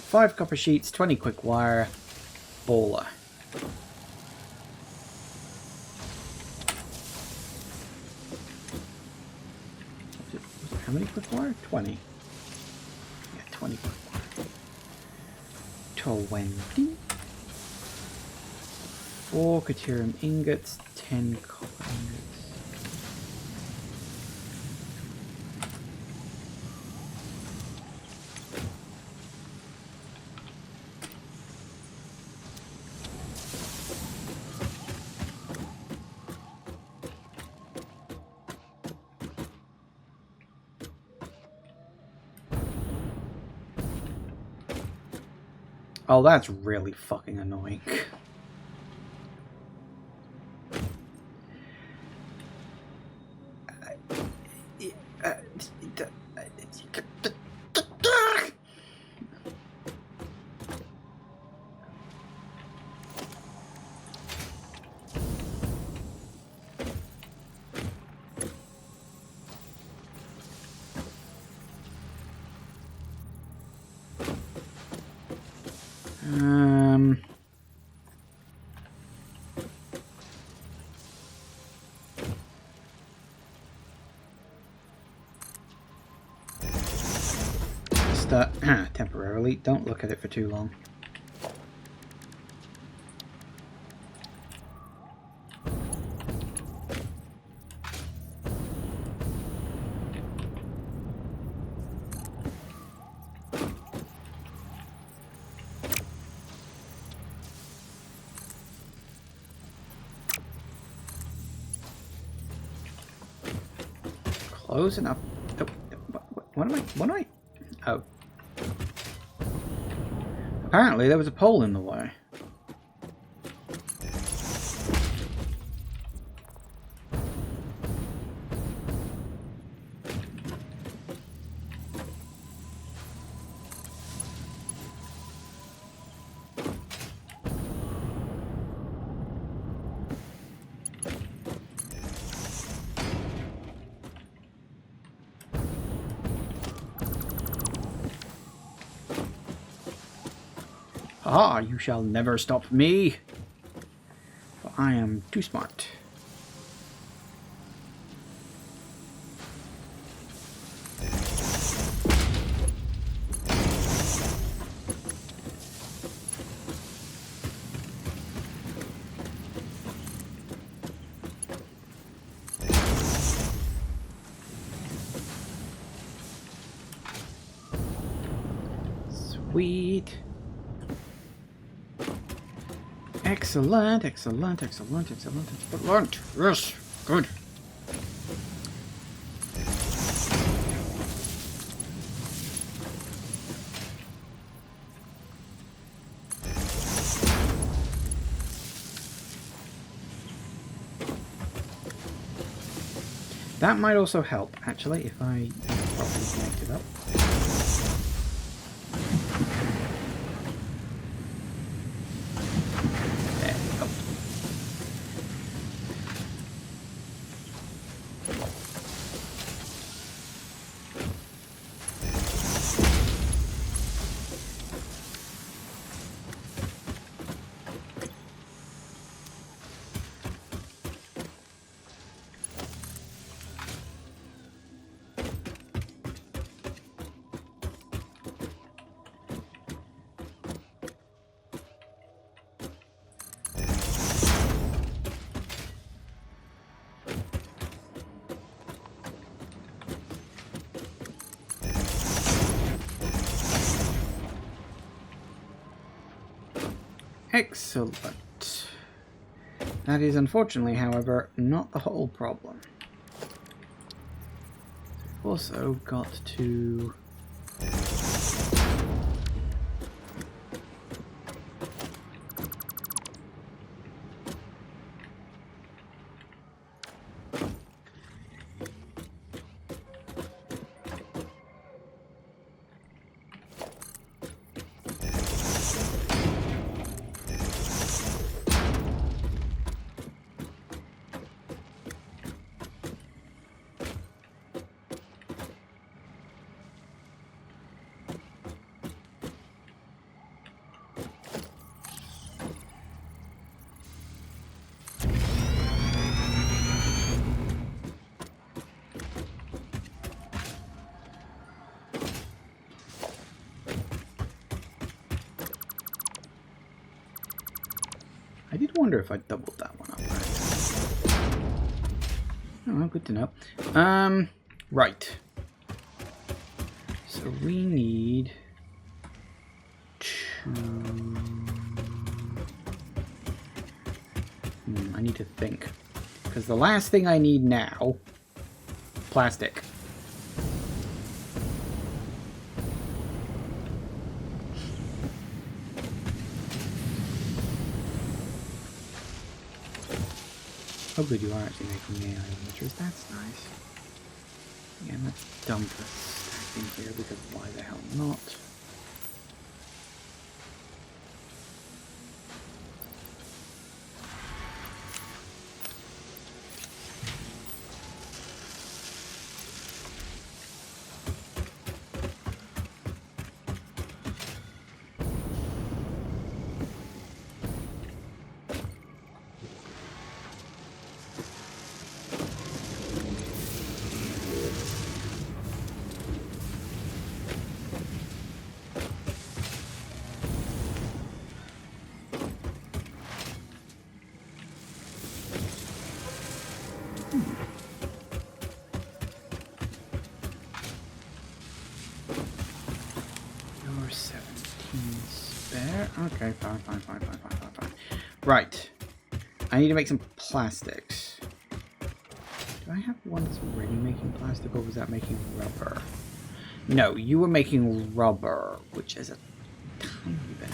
Five copper sheets, 20 quick wire, baller. How many quick wire? 20. Yeah, 20 quick wire. 20. 4 deuterium ingots, 10 copper ingots. Oh, that's really fucking annoying. temporarily. Don't look at it for too long. Close enough. Oh, what am I? Oh. Apparently there was a pole in the way. Ah, you shall never stop me, for I am too smart. Sweet. Excellent, excellent, excellent, excellent, excellent. Yes, good. That might also help, actually, if I properly connect it up. There we go. Excellent. That is unfortunately, however, not the whole problem. We've also got to... I did wonder if I doubled that one up. Oh, well, good to know. Right. So we need to... I need to think. Because the last thing I need now... Plastic. Oh good, you are actually making AI images. That's nice. Again, let's dump a stack in here because why the hell not? Okay, fine. Right. I need to make some plastics. Do I have one that's already making plastic, or was that making rubber? No, you were making rubber, which is a tiny bit.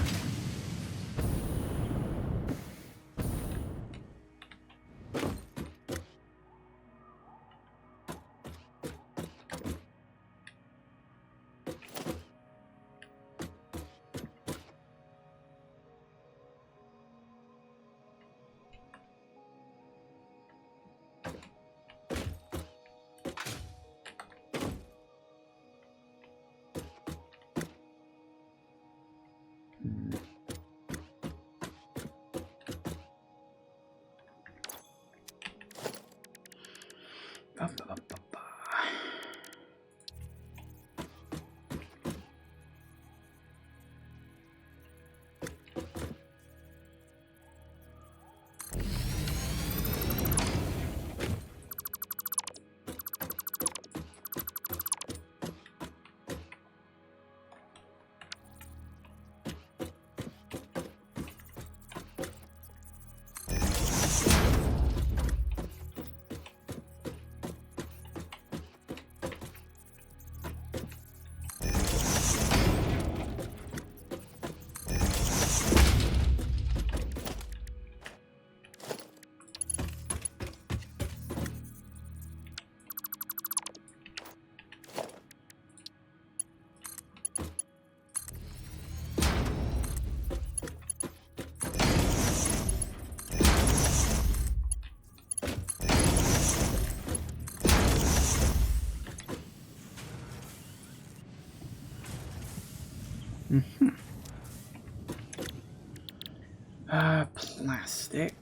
Plastic.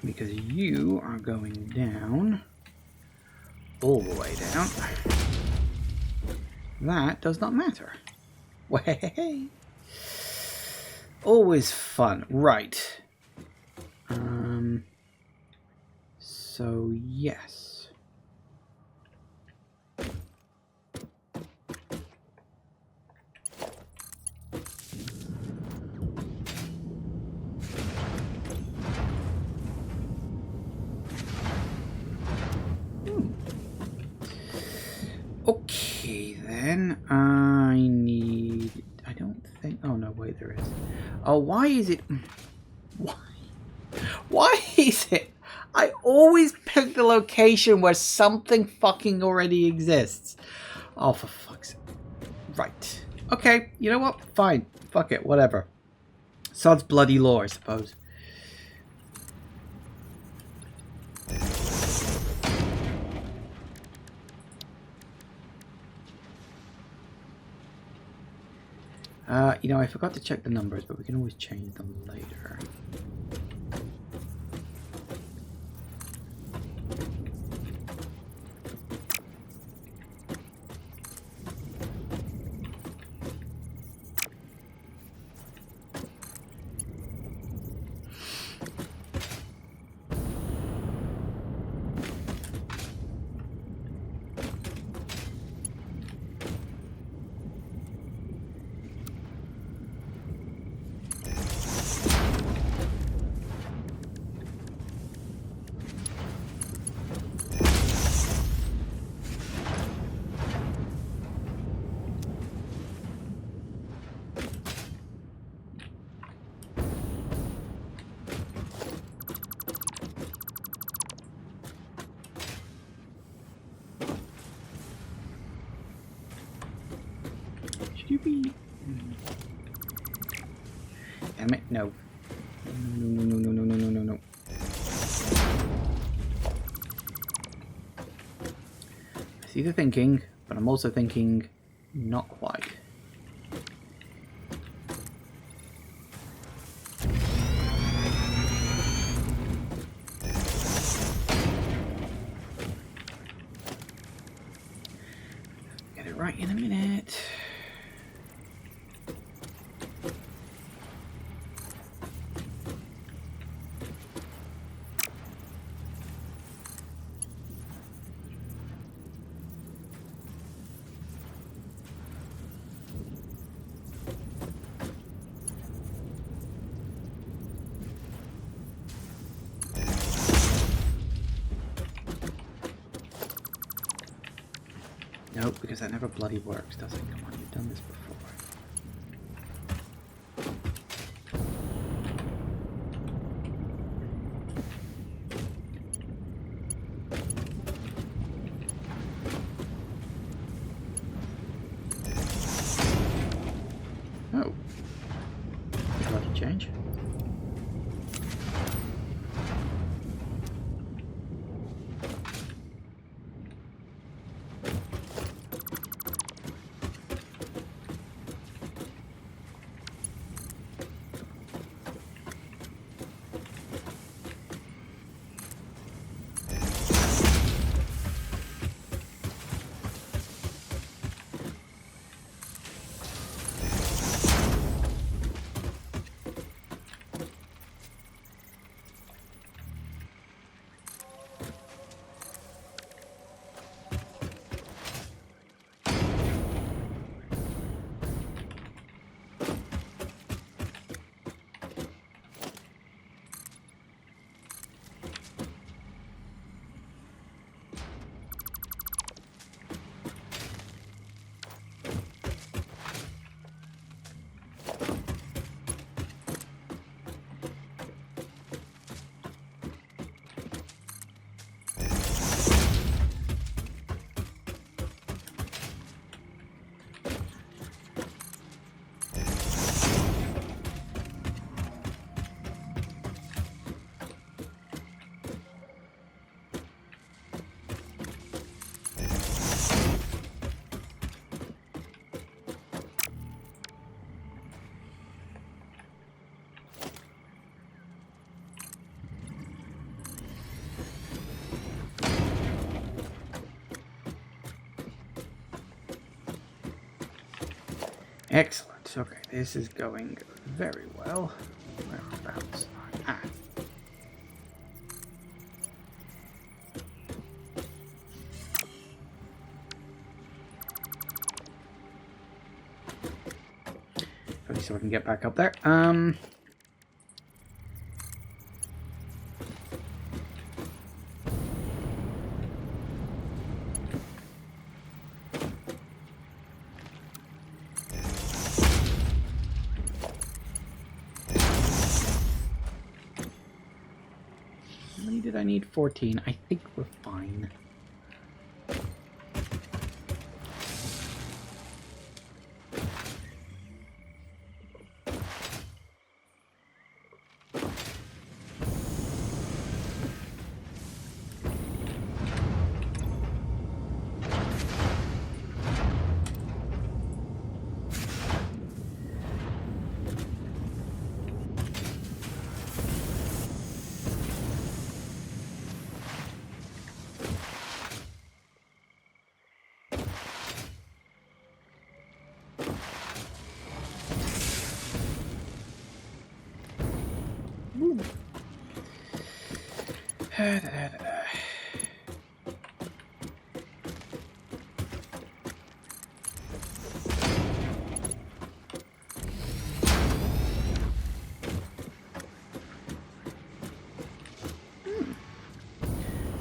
Because you are going down, all the way down. That does not matter. Way. Always fun. Right. So, yes. Okay, then. I don't think... Oh, no, wait, there is. Oh, why is it... Why is it I always pick the location where something fucking already exists? Oh, for fuck's sake. Right. Okay, you know what? Fine. Fuck it, whatever. Sod's bloody law, I suppose. You know, I forgot to check the numbers, but we can always change them later. Should you be... Damn it, no. No. I see the thinking, but I'm also thinking not quite. in a minute. Nope, because that never bloody works, does it? Come on, you've done this before. Oh. Bloody change. Excellent. Okay, this is going very well. Whereabouts? Ah. Okay, so I can get back up there. How many did I need? 14. I think we're fine.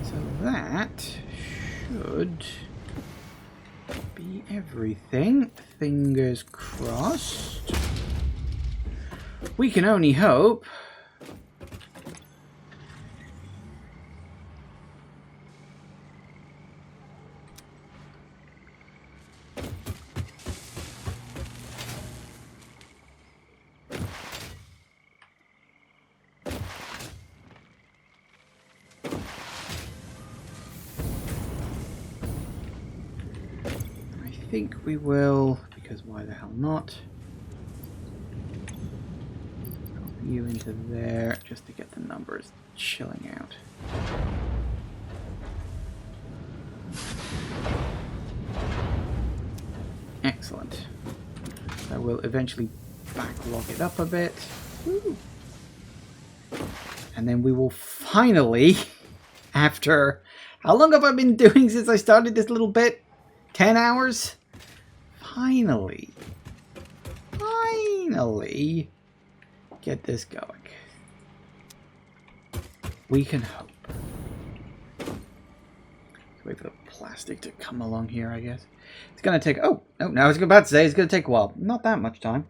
So that should be everything. Fingers crossed. We can only hope. I think we will, because why the hell not? Copy you into there just to get the numbers chilling out. Excellent. I will eventually backlog it up a bit. Woo. And then we will finally, after... How long have I been doing since I started this little bit? 10 hours? Finally get this going. We can hope. Wait for the plastic to come along here, I guess. It's going to take... Oh, no, I was about to say it's going to take a while. Not that much time.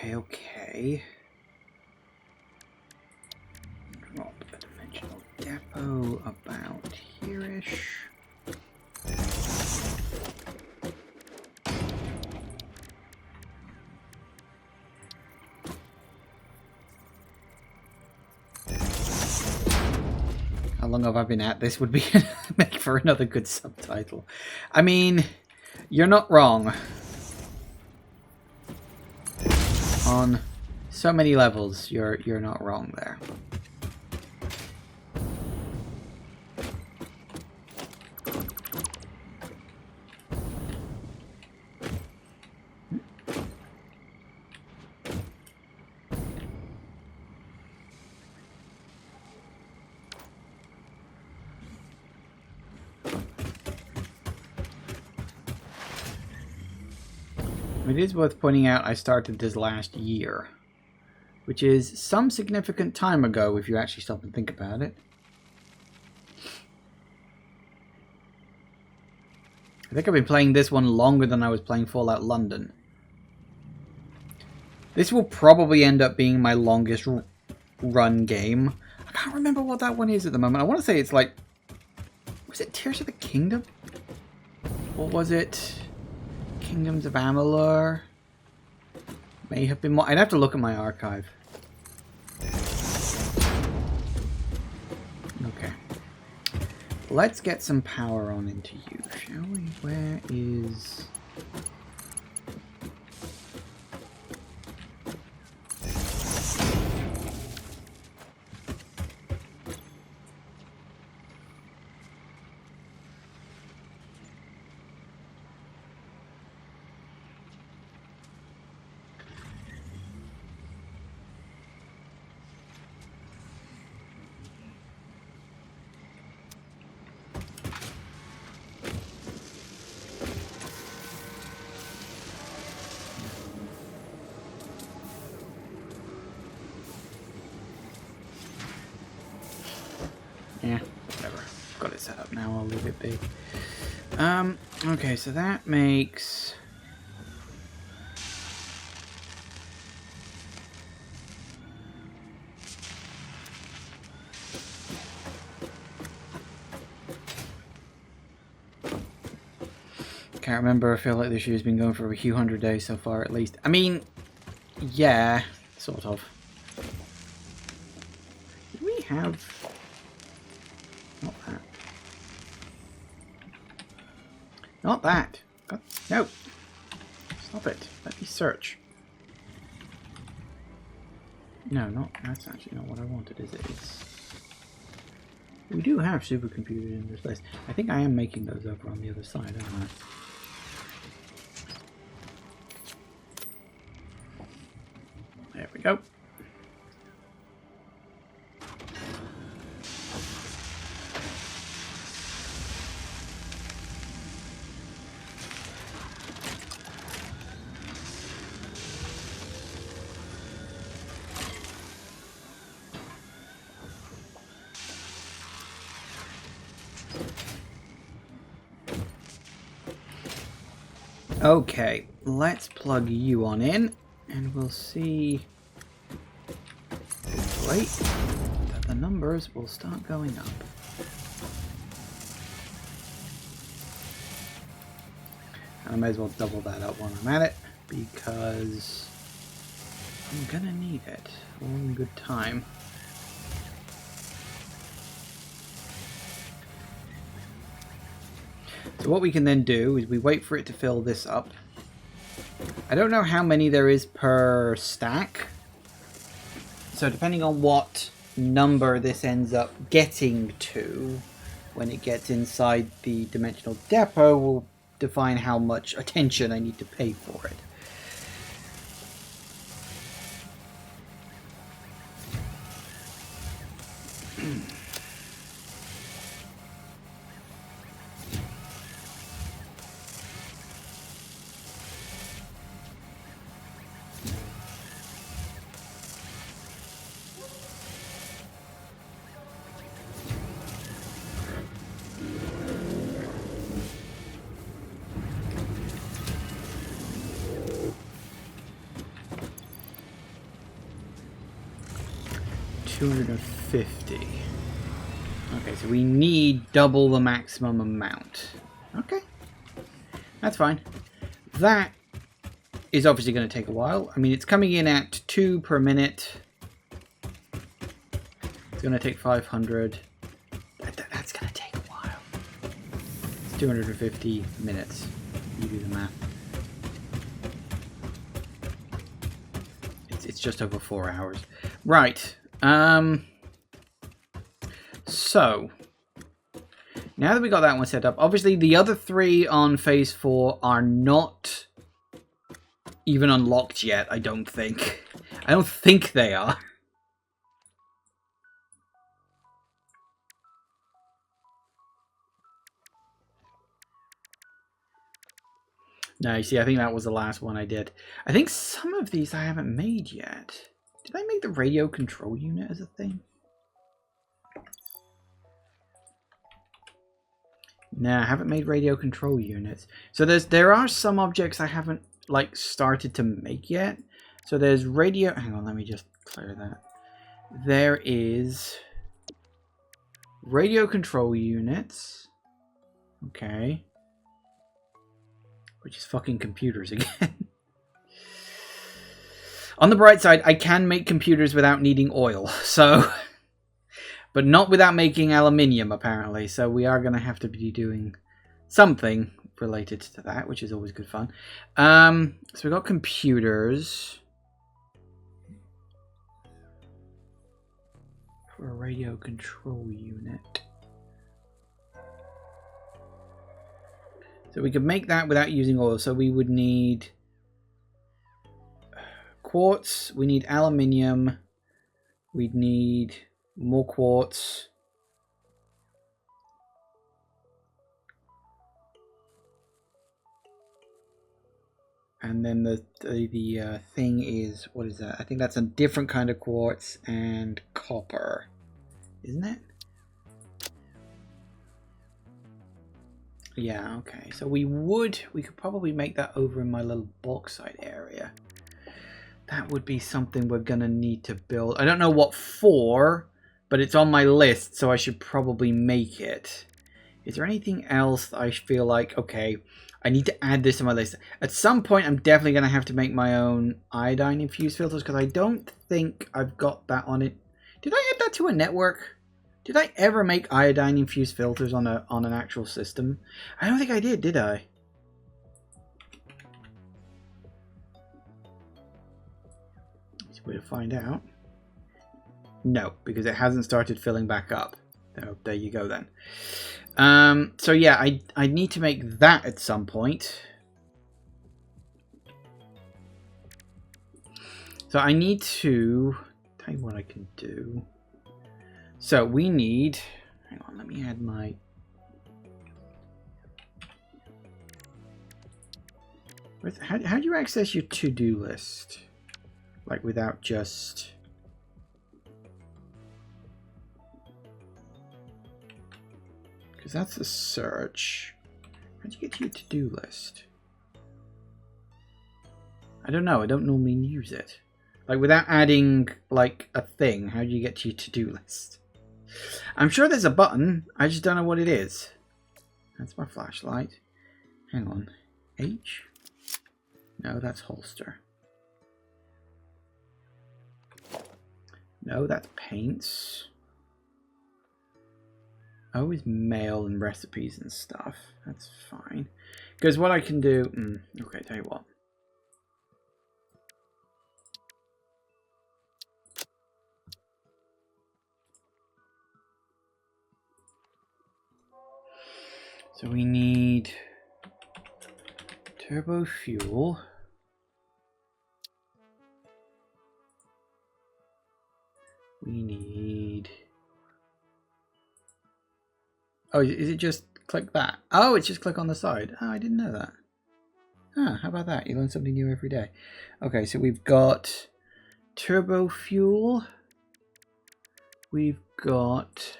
Okay. Drop a dimensional depot about here-ish. How long have I been at this would be make for another good subtitle. I mean, you're not wrong. On so many levels, you're not wrong there. It is worth pointing out I started this last year, which is some significant time ago if you actually stop and think about it. I think I've been playing this one longer than I was playing Fallout London. This will probably end up being my longest run game. I can't remember what that one is at the moment. I want to say it's like... Was it Tears of the Kingdom? Or was it... Kingdoms of Amalur? May have been more. I'd have to look at my archive. Okay. Let's get some power on into you, shall we? Where is... Yeah, whatever. Got it set up now, I'll leave it be. Okay, so that makes... Can't remember, I feel like this year's been going for a few hundred days so far at least. I mean, yeah, sort of. Do we have... Not that. Not that. God, no. Stop it. Let me search. No, not. That's actually not what I wanted, is it? We do have supercomputers in this place. I think I am making those over on the other side, aren't I? There we go. Okay, let's plug you on in, and we'll see, hopefully, that the numbers will start going up. I may as well double that up while I'm at it, because I'm gonna need it all in good time. So what we can then do is we wait for it to fill this up. I don't know how many there is per stack. So depending on what number this ends up getting to when it gets inside the dimensional depot will define how much attention I need to pay for it. $250. Okay, so we need double the maximum amount. Okay, that's fine. That is obviously going to take a while. I mean, it's coming in at 2 per minute. It's going to take 500. That's going to take a while. It's 250 minutes. You do the math. It's just over 4 hours. Right. So now that we got that one set up, obviously the other 3 on phase 4 are not even unlocked yet. I don't think they are. No, you see, I think that was the last one I did. I think some of these I haven't made yet. Did I make the radio control unit as a thing? No, I haven't made radio control units. So there are some objects I haven't like started to make yet. So there's radio. Hang on, let me just clear that. There is radio control units. Okay. Which is fucking computers again. On the bright side, I can make computers without needing oil, so... But not without making aluminium, apparently. So we are going to have to be doing something related to that, which is always good fun. So we got computers. For a radio control unit. So we could make that without using oil. So we would need quartz, we need aluminium, we'd need more quartz. And then the thing is, what is that? I think that's a different kind of quartz and copper, isn't it? Yeah, okay. So we could probably make that over in my little bauxite area. That would be something we're gonna need to build. I don't know what for, but it's on my list, so I should probably make it. Is there anything else that I feel like, okay, I need to add this to my list? At some point, I'm definitely gonna have to make my own iodine infused filters, because I don't think I've got that on it. Did I add that to a network? Did I ever make iodine infused filters on an actual system? I don't think I did I? There's a way to find out. No, because it hasn't started filling back up. Oh, there you go then. So yeah, I need to make that at some point. So I need to tell you what I can do. So we need, hang on, let me add my, how do you access your to-do list? Like without just, because that's the search. How do you get to your to-do list? I don't know, I don't normally use it. Like without adding like a thing, how do you get to your to-do list? I'm sure there's a button, I just don't know what it is. That's my flashlight. Hang on. H? No, that's holster. No, that's paints. O is mail and recipes and stuff. That's fine. Because what I can do... okay, tell you what. So we need turbo fuel. We need... oh, is it just click that? Oh, it's just click on the side. Oh, I didn't know that. Ah, how about that? You learn something new every day. Okay, so we've got turbo fuel. We've got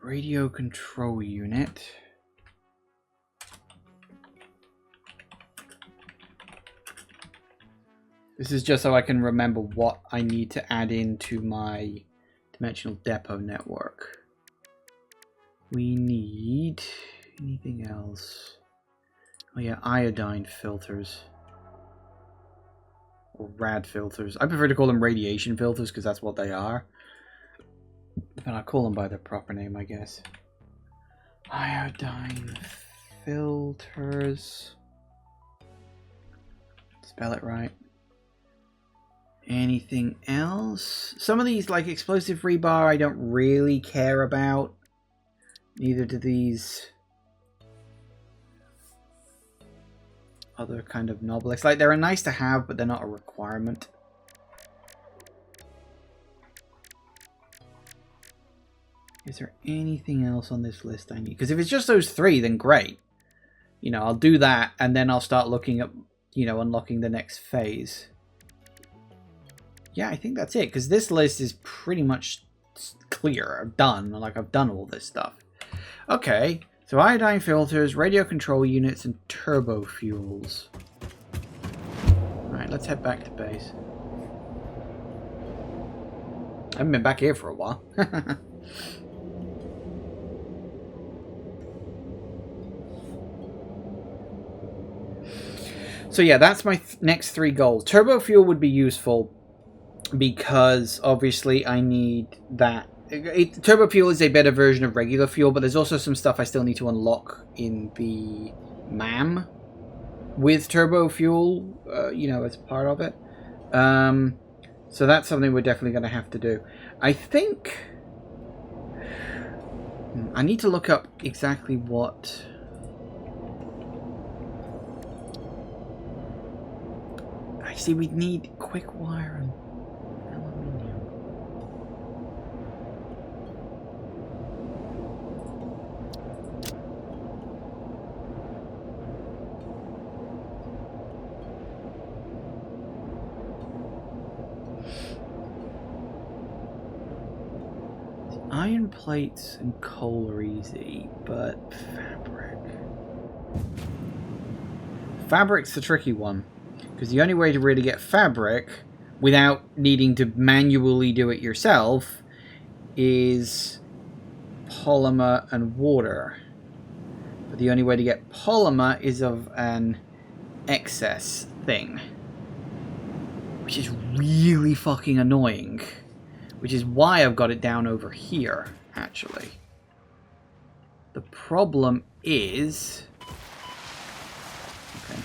radio control unit. This is just so I can remember what I need to add into my dimensional depot network. We need anything else? Oh yeah, iodine filters. Or rad filters. I prefer to call them radiation filters because that's what they are. But I'll call them by their proper name, I guess. Iodine filters. Spell it right. Anything else? Some of these, like explosive rebar, I don't really care about. Neither do these other kind of Noblex. Like, they're nice to have, but they're not a requirement. Is there anything else on this list I need? Because if it's just those three, then great. You know, I'll do that, and then I'll start looking at, you know, unlocking the next phase. Yeah, I think that's it, because this list is pretty much clear. I've done all this stuff. Okay, so iodine filters, radio control units, and turbo fuels. Alright, let's head back to base. I haven't been back here for a while. So yeah, that's my next three goals. Turbo fuel would be useful because obviously I need that. Turbo fuel is a better version of regular fuel, but there's also some stuff I still need to unlock in the MAM with turbo fuel, you know, as part of it. So that's something we're definitely going to have to do. I think I need to look up exactly what... I see we need quick wire and aluminium. Iron plates and coal are easy, but fabric. Fabric's the tricky one. Because the only way to really get fabric without needing to manually do it yourself is polymer and water. But the only way to get polymer is of an excess thing. Which is really fucking annoying. Which is why I've got it down over here, actually. The problem is... okay.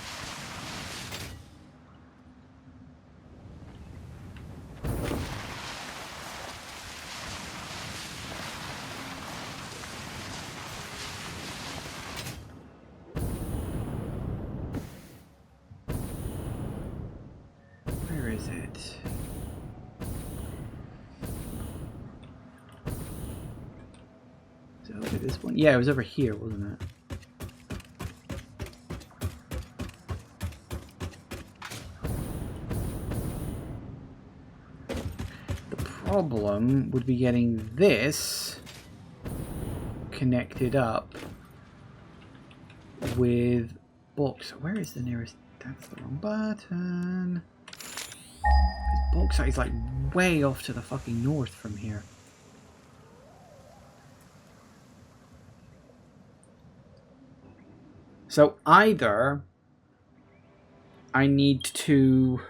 Where is it? Is it over this one? Yeah, it was over here, wasn't it? The problem would be getting this connected up with books. Where is the nearest? That's the wrong button. Bauxite is like way off to the fucking north from here. So either I need to...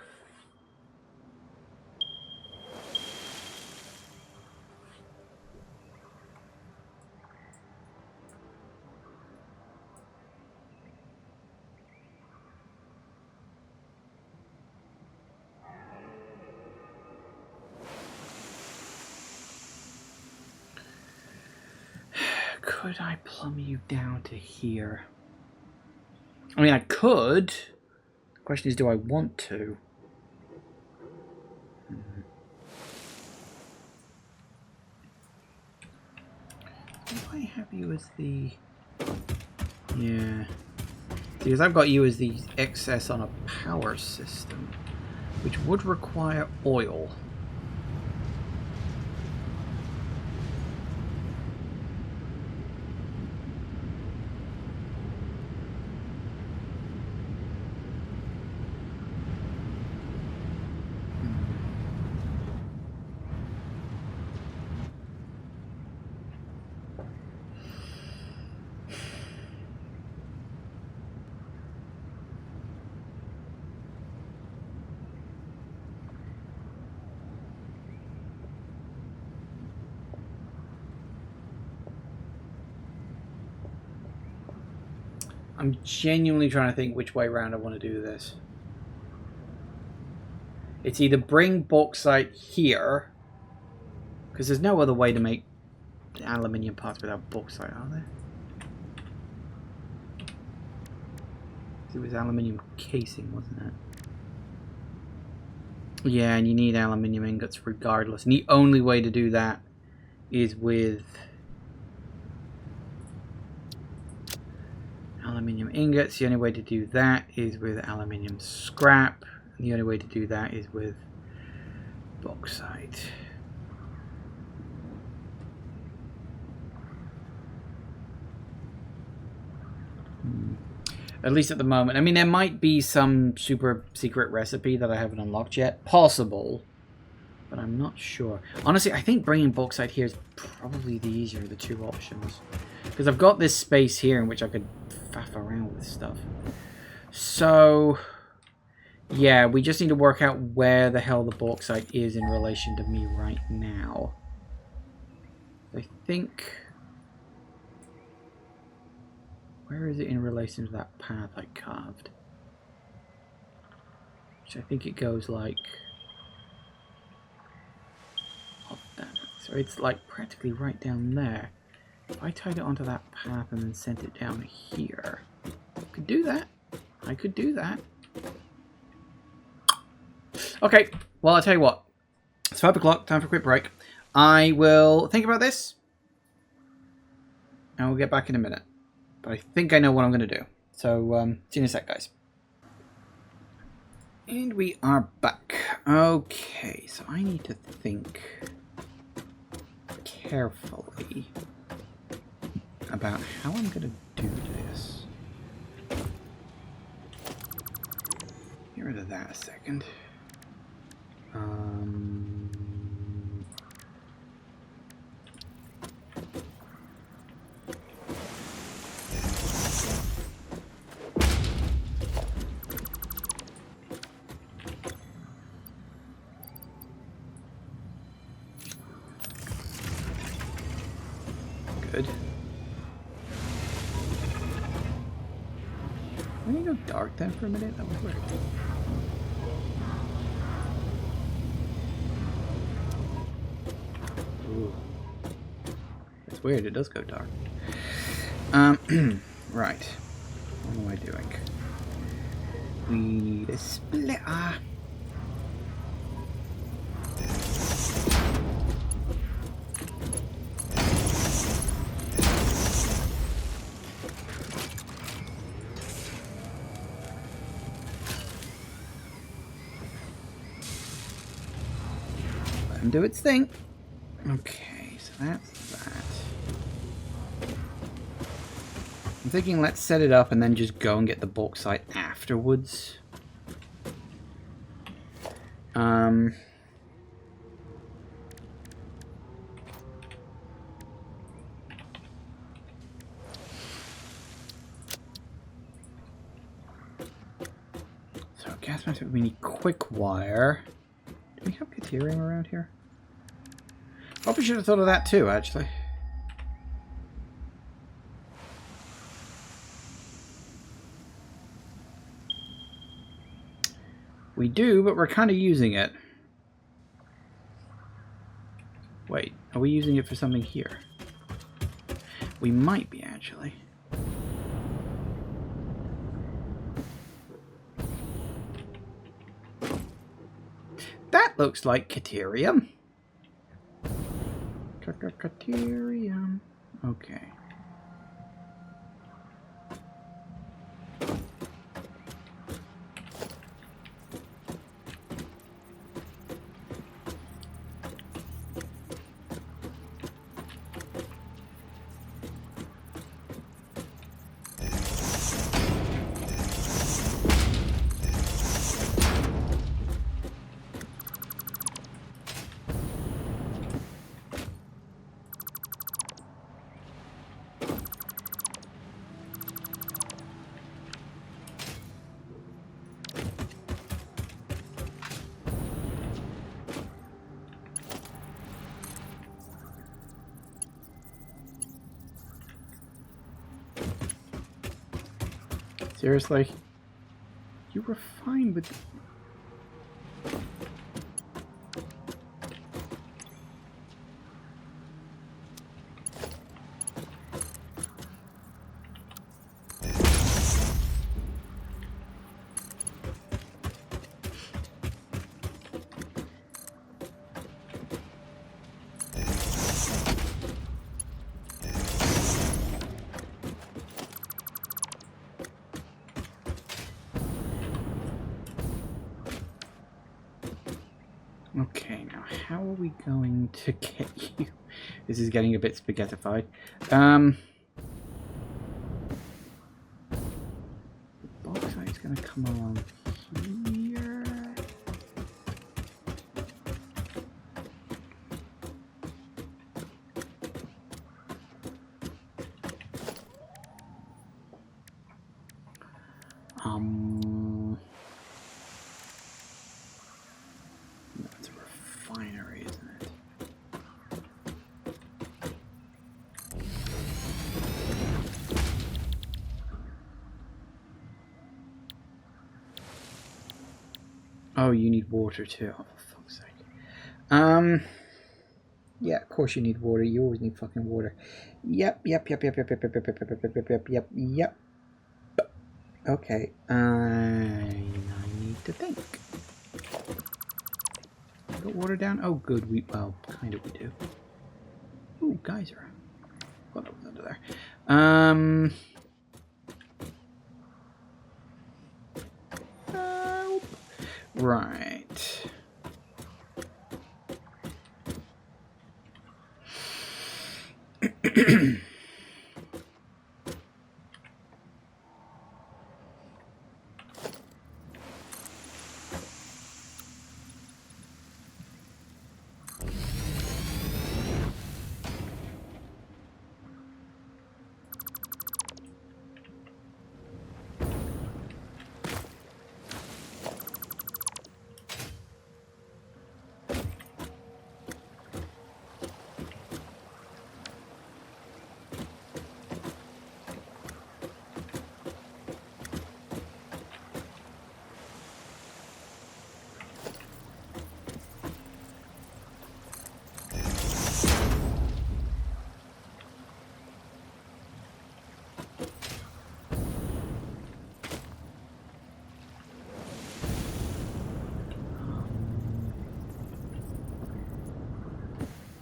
Could I plumb you down to here? I mean, I could. The question is, do I want to? Do I have you as the... Yeah. Because I've got you as the excess on a power system, which would require oil. I'm genuinely trying to think which way round I want to do this. It's either bring bauxite here, because there's no other way to make aluminium parts without bauxite, are there? It was aluminium casing, wasn't it? Yeah, and you need aluminium ingots regardless. And the only way to do that is with aluminium ingots. The only way to do that is with aluminium scrap. And the only way to do that is with bauxite. At least at the moment. I mean, there might be some super secret recipe that I haven't unlocked yet. Possible. But I'm not sure. Honestly, I think bringing bauxite here is probably the easier of the two options. Because I've got this space here in which I could faff around with stuff. So, yeah, we just need to work out where the hell the bauxite is in relation to me right now. I think... Where is it in relation to that path I carved? Which I think it goes like... Oh, damn it. So it's like practically right down there. If I tied it onto that path and then sent it down here... I could do that. I could do that. Okay, well, I'll tell you what. It's 5 o'clock, time for a quick break. I will think about this. And we'll get back in a minute. But I think I know what I'm going to do. So, see you in a sec, guys. And we are back. Okay, so I need to think carefully about how I'm going to do this. Get rid of that a second. Good. Let me go dark then for a minute. That was weird. Ooh. That's weird. It does go dark. Right. What am I doing? We need a splitter. Let him do its thing. Okay, so that's that. I'm thinking let's set it up and then just go and get the bauxite afterwards. gas mask. We need quick wire. Do we have Caterium around here? Probably should have thought of that too, actually. We do, but we're kind of using it. Wait, are we using it for something here? We might be, actually. That looks like Caterium. Caterium. Okay. Seriously? You were fine with... Okay, now how are we going to get you? This is getting a bit spaghettified. The bauxite's going to come along here. That's a refinery, isn't it? Oh, you need water too. Oh, for fuck's sake. Yeah, of course you need water. You always need fucking water. Yep. Okay. I need to think. Got water down? Oh, good. Well, kind of we do. Ooh, geyser. What was under there? Right.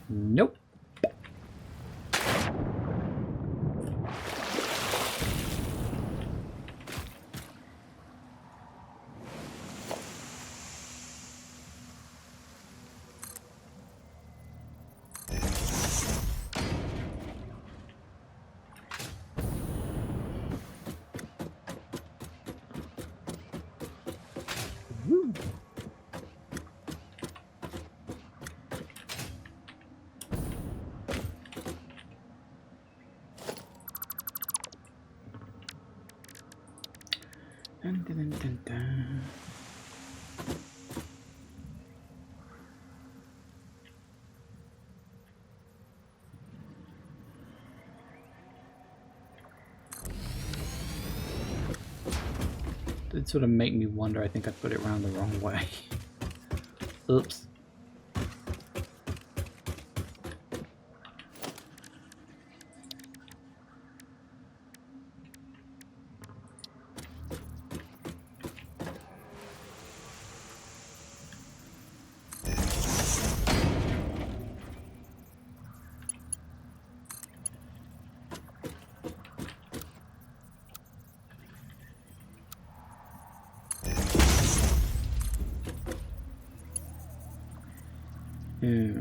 Nope. Woo. Dun, dun, dun, dun, dun. did sort of make me wonder. I think I put it around the wrong way. Oops. No.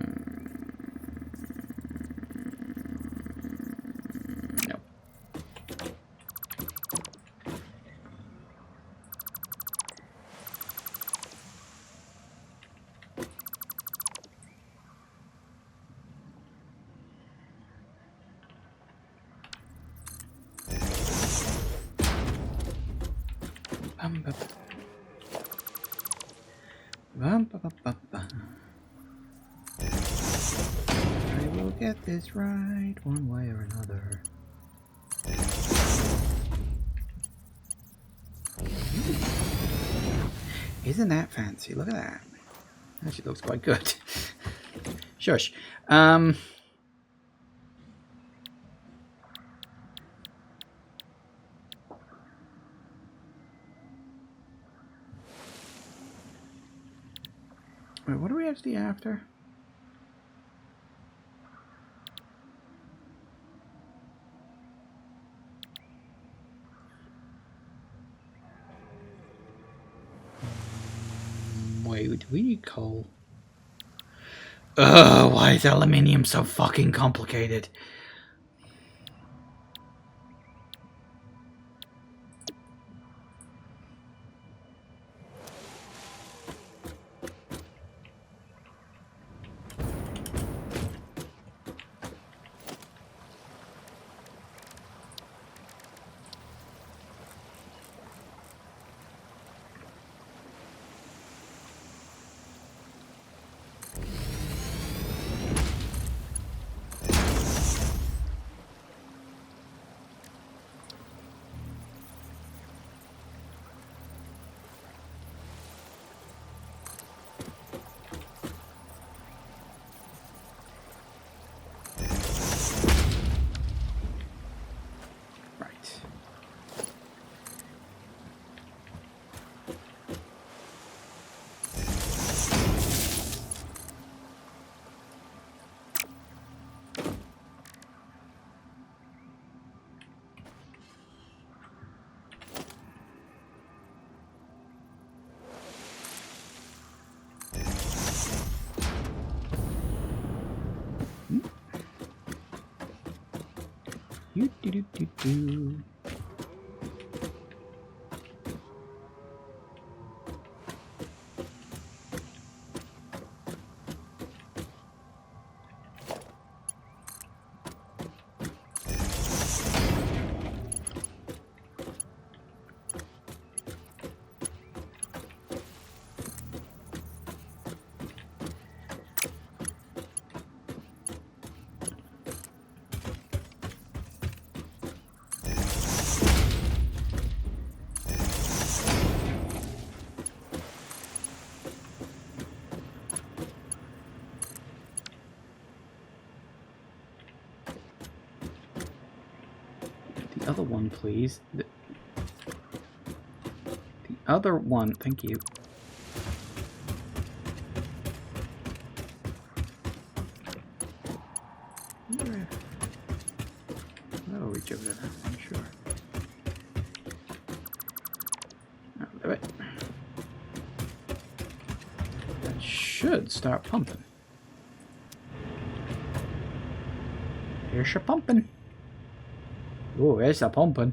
I will get this right one way or another. Isn't that fancy? Look at that. Actually looks quite good. Shush. Wait, what are we actually after? Wait, do we need coal? Ugh, why is aluminium so fucking complicated? Do. The other one, please. The other one, thank you. That'll reach over there, I'm sure. I'll do it. That should start pumping. Here's your pumping. Oh, there's a pumping.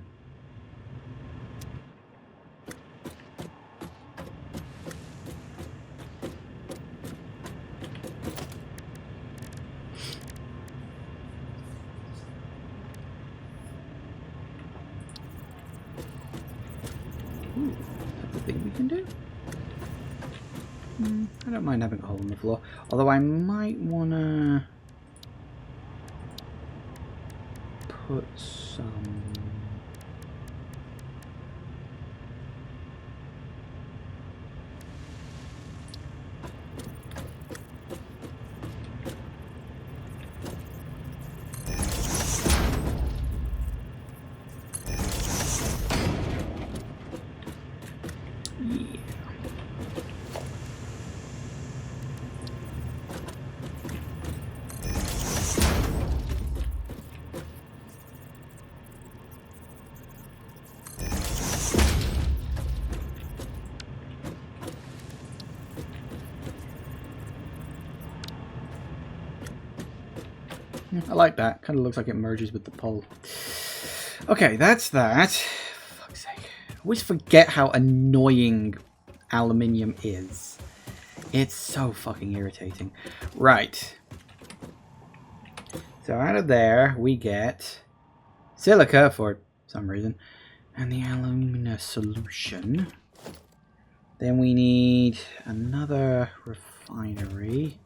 Ooh, that's a thing we can do. I don't mind having a hole in the floor, although I might wanna put some Yeah. I like that. Kind of looks like it merges with the pole. Okay, that's that. For fuck's sake. I always forget how annoying aluminium is. It's so fucking irritating. Right. So out of there, we get silica for some reason. And the alumina solution. Then we need another refinery.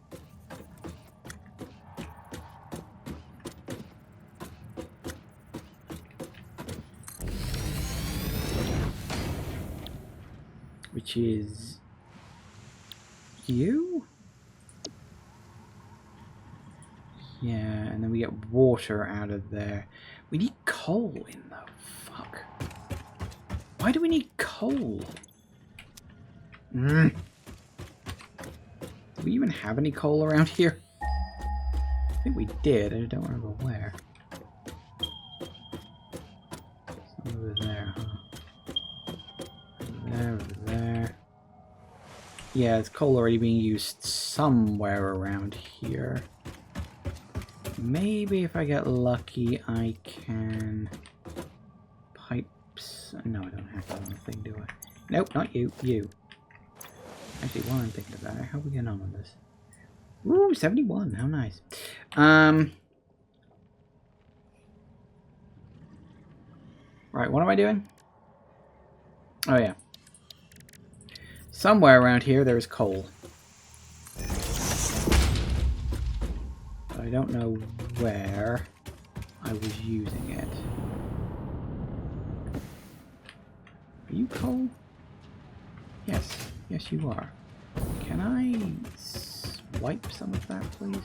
Which is you? Yeah, and then we get water out of there. We need coal in though. Fuck. Why do we need coal? Do we even have any coal around here? I think we did. I don't remember where. It's over there, huh? Over there. Yeah, it's coal already being used somewhere around here. Maybe if I get lucky, I can... Pipes... No, I don't have that on the thing, do I? Nope, not you. You. Actually, while I'm thinking about it, how are we getting on with this? Ooh, 71. How nice. Right, what am I doing? Oh, yeah. Somewhere around here, there's coal. But I don't know where I was using it. Are you coal? Yes. Yes, you are. Can I swipe some of that, please?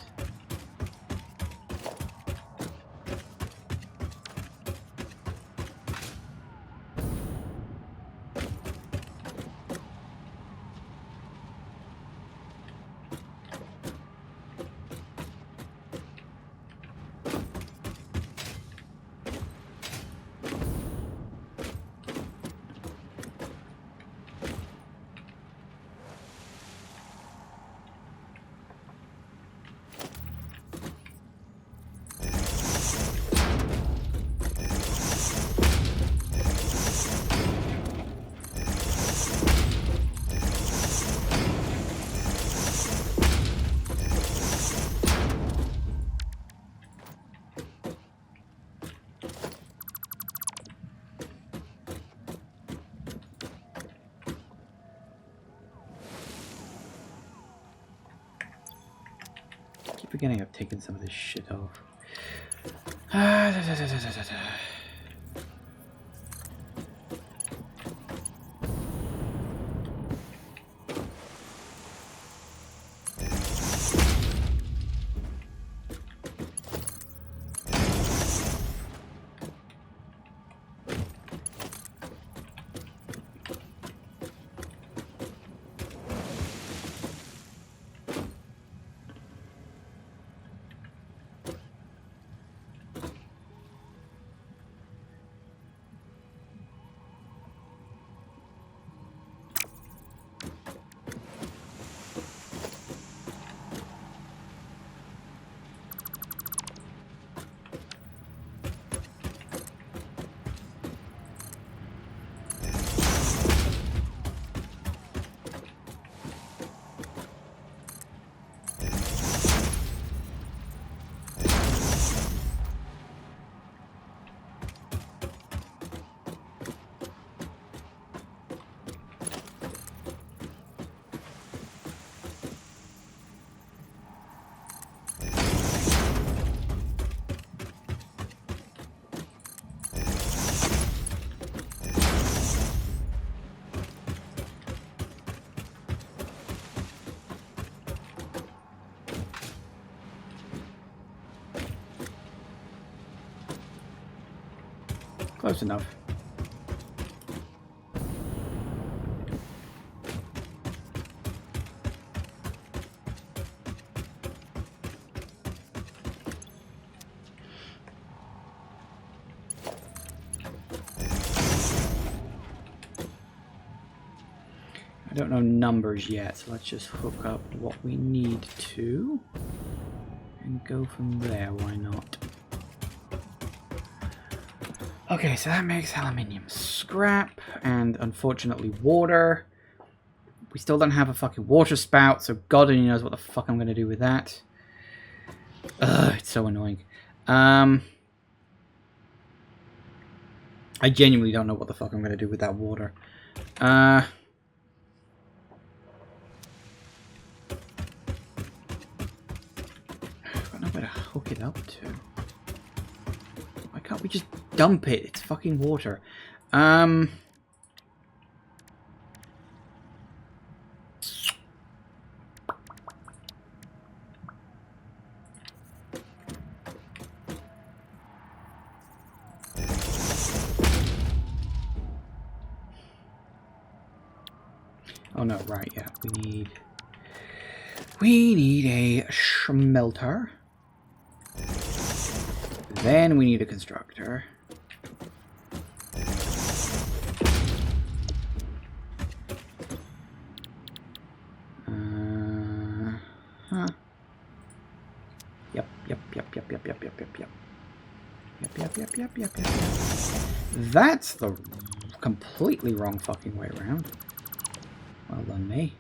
Forgetting I've taken some of this shit off. Close enough. I don't know numbers yet, so let's just hook up what we need to and go from there. Why not? Okay, so that makes aluminium scrap and unfortunately water. We still don't have a fucking water spout, so God only knows what the fuck I'm going to do with that. Ugh, it's so annoying. I genuinely don't know what the fuck I'm going to do with that water. I've got nowhere to hook it up to. Why can't we just dump it? It's fucking water. Oh no, right, yeah. We need a smelter. Then we need a constructor. Huh. Yep. Yep. That's the completely wrong fucking way around. Well done, me.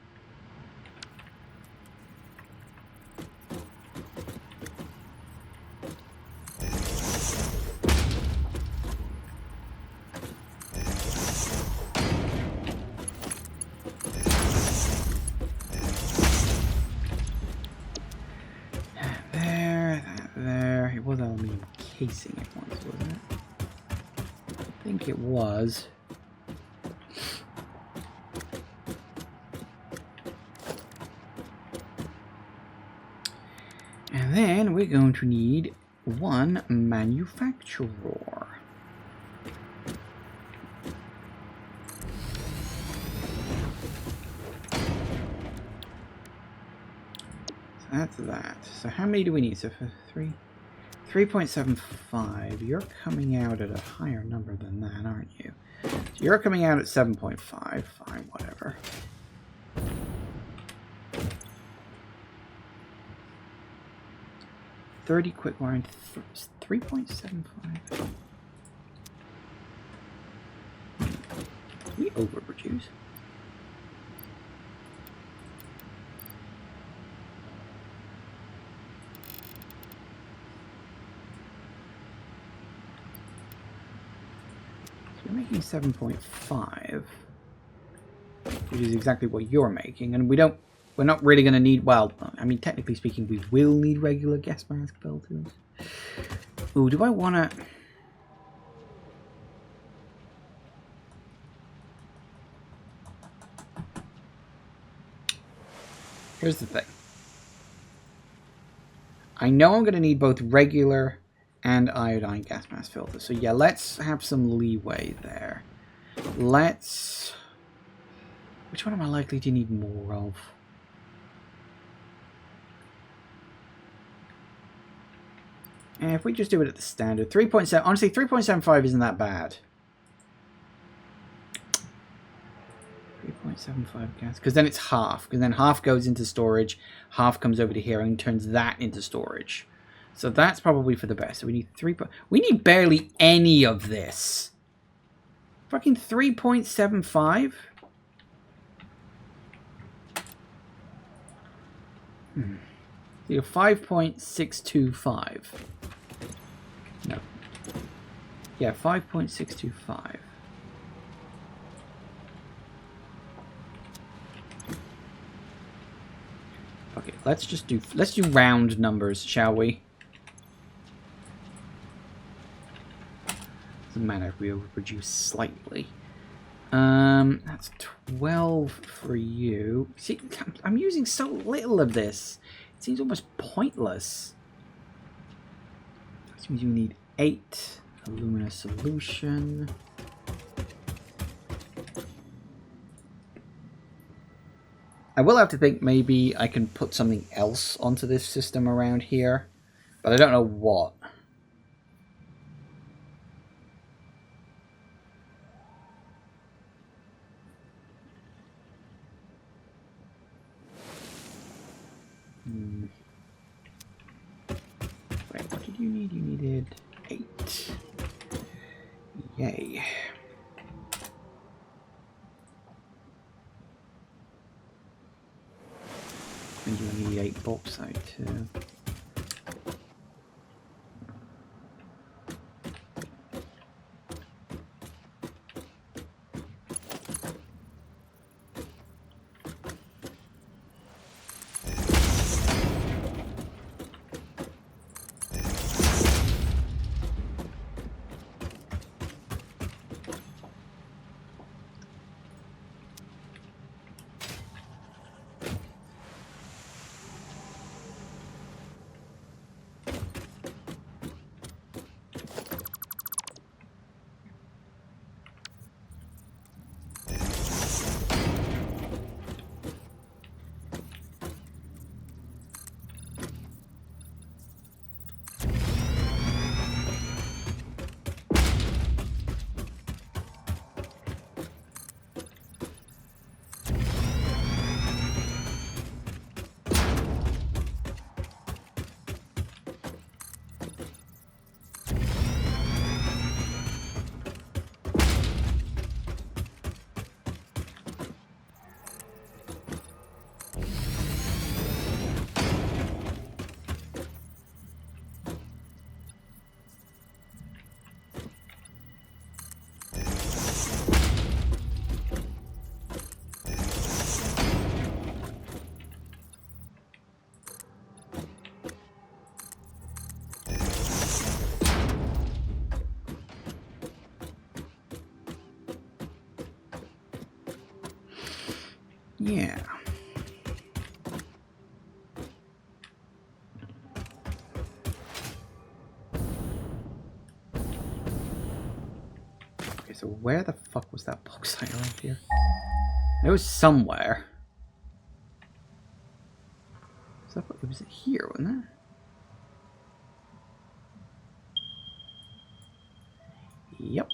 There. It was aluminium casing it once, wasn't it? I think it was. And then we're going to need one manufacturer. So that's that. So how many do we need? So for 3.75. You're coming out at a higher number than that, aren't you? So you're coming out at 7.5. Fine, whatever. $30 quick wire and 3.75. We overproduce. So you're making 7.5, which is exactly what you're making, and we're not really going to need, well, I mean, technically speaking, we will need regular gas mask filters. Ooh, do I want to... Here's the thing. I know I'm going to need both regular and iodine gas mask filters. So yeah, let's have some leeway there. Let's... Which one am I likely to need more of? And if we just do it at the standard, 3.7... Honestly, 3.75 isn't that bad. 3.75 gas, because then it's half, because then half goes into storage, half comes over to here and turns that into storage. So that's probably for the best. So we need we need barely any of this. Fucking 3.75. So you're 5.625. No. Yeah, 5.625. Okay, let's do round numbers, shall we? Doesn't matter if we overproduce slightly. That's 12 for you. See, I'm using so little of this. It seems almost pointless. Which means you need 8 alumina solution. I will have to think maybe I can put something else onto this system around here, but I don't know what. Wait, what did you need? You needed 8. Yay. And you need 8 bauxite too. Yeah. Okay, so where the fuck was that bauxite around here? It was somewhere. So it was here, wasn't it? Yep.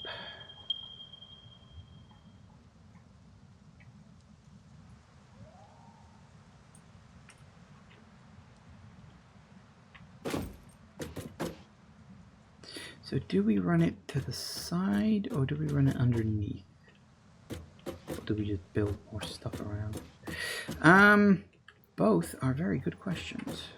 So do we run it to the side or do we run it underneath? Or do we just build more stuff around? Both are very good questions.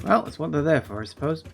Well, that's what they're there for, I suppose.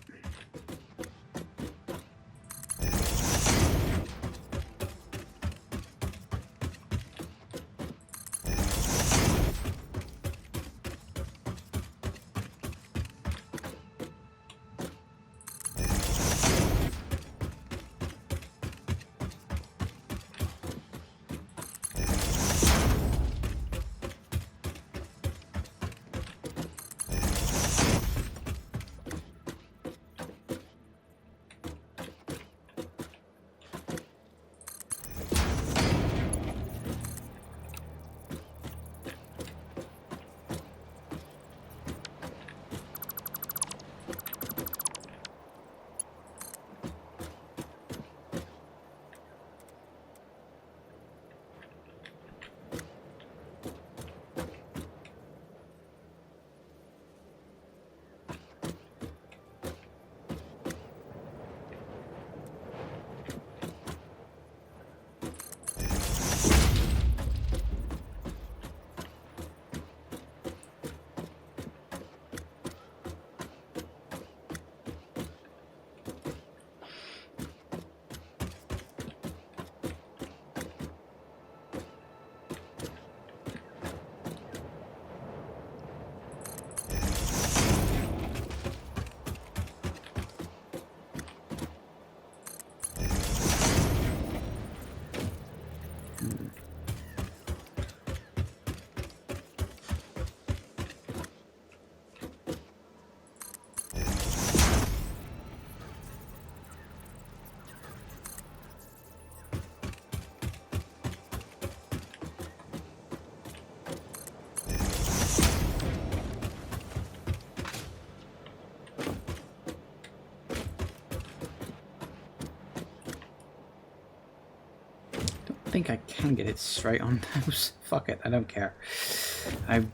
think I can get it straight on those. Fuck it, I don't care.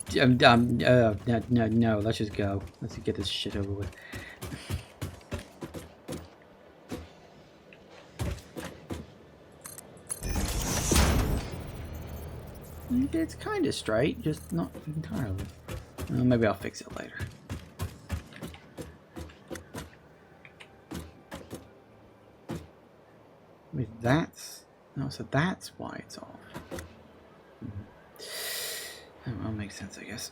No, let's just go. Let's get this shit over with. It's kind of straight, just not entirely. Maybe I'll fix it later. Wait, that's... No, so that's why it's off. That will make sense, I guess.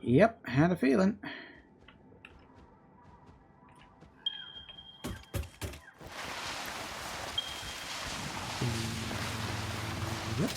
Yep, had a feeling. Yep.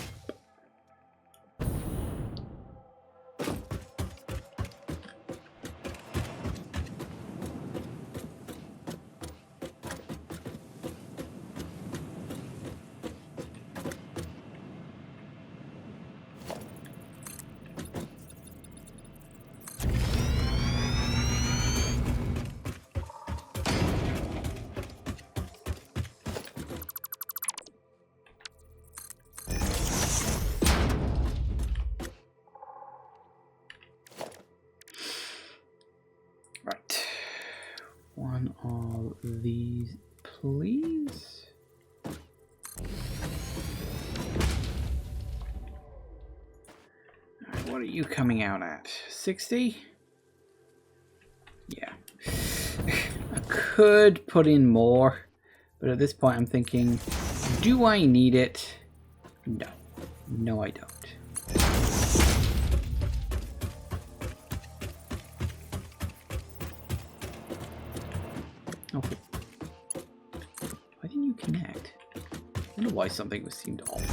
Right. One of these, please. Alright, what are you coming out at? 60? Yeah. I could put in more, but at this point I'm thinking, do I need it? No. No, I don't. Oh, why didn't you connect? I wonder why something seemed off.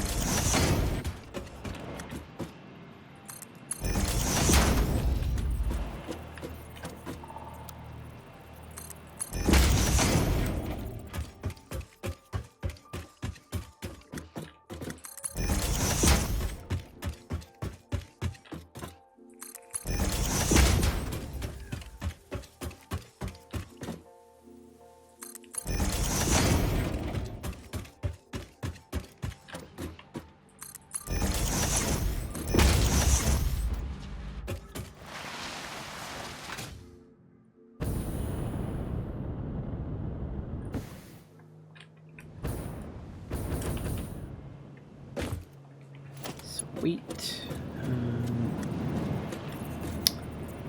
Sweet.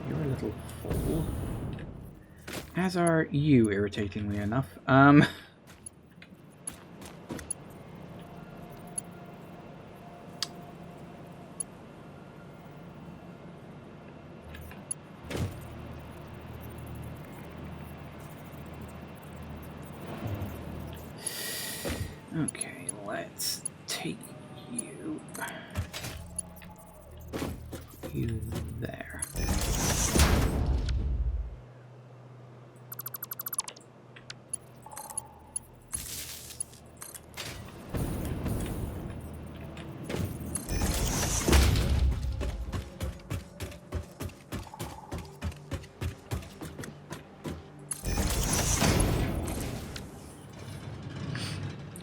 You're a little full. As are you, irritatingly enough. Okay, let's take you. You there.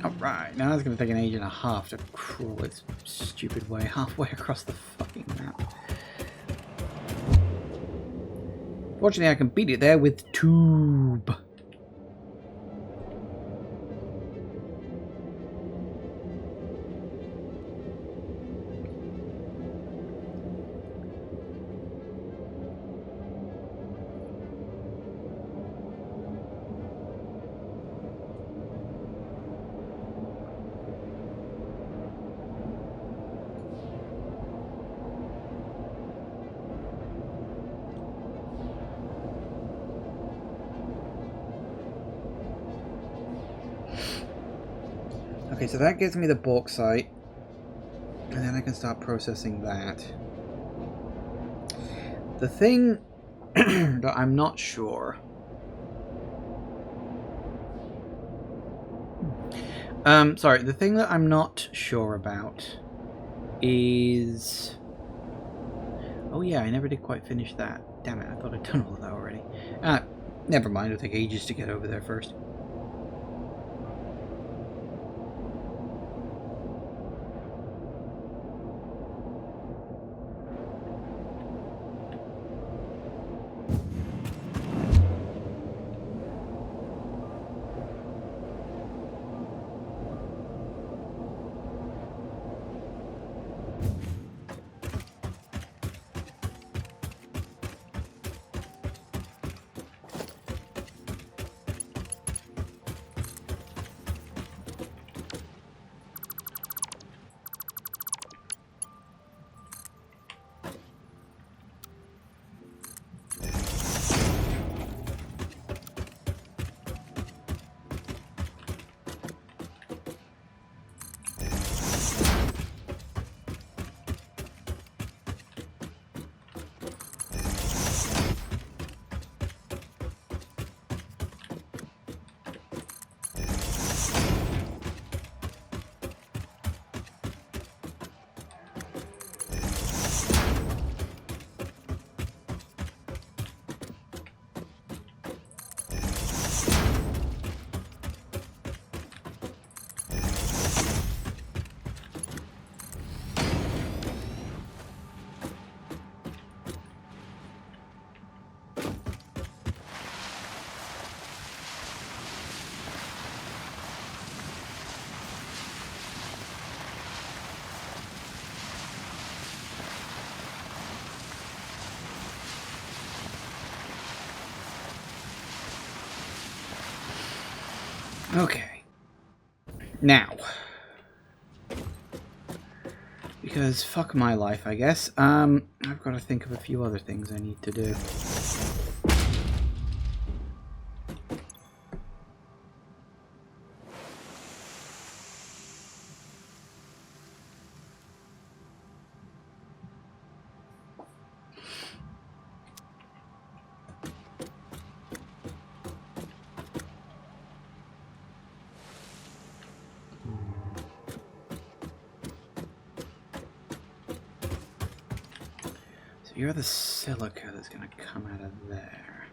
Alright, now it's going to take an age and a half to crawl its stupid way halfway across the fucking map. Fortunately, I can beat it there with tube. Okay, so that gives me the bauxite. And then I can start processing that. The thing that I'm not sure... sorry, the thing that I'm not sure about is... Oh yeah, I never did quite finish that. Damn it, I thought I'd done all of that already. Never mind, it'll take ages to get over there first. Okay. Now. Because fuck my life, I guess. I've got to think of a few other things I need to do. You're the silica that's going to come out of there.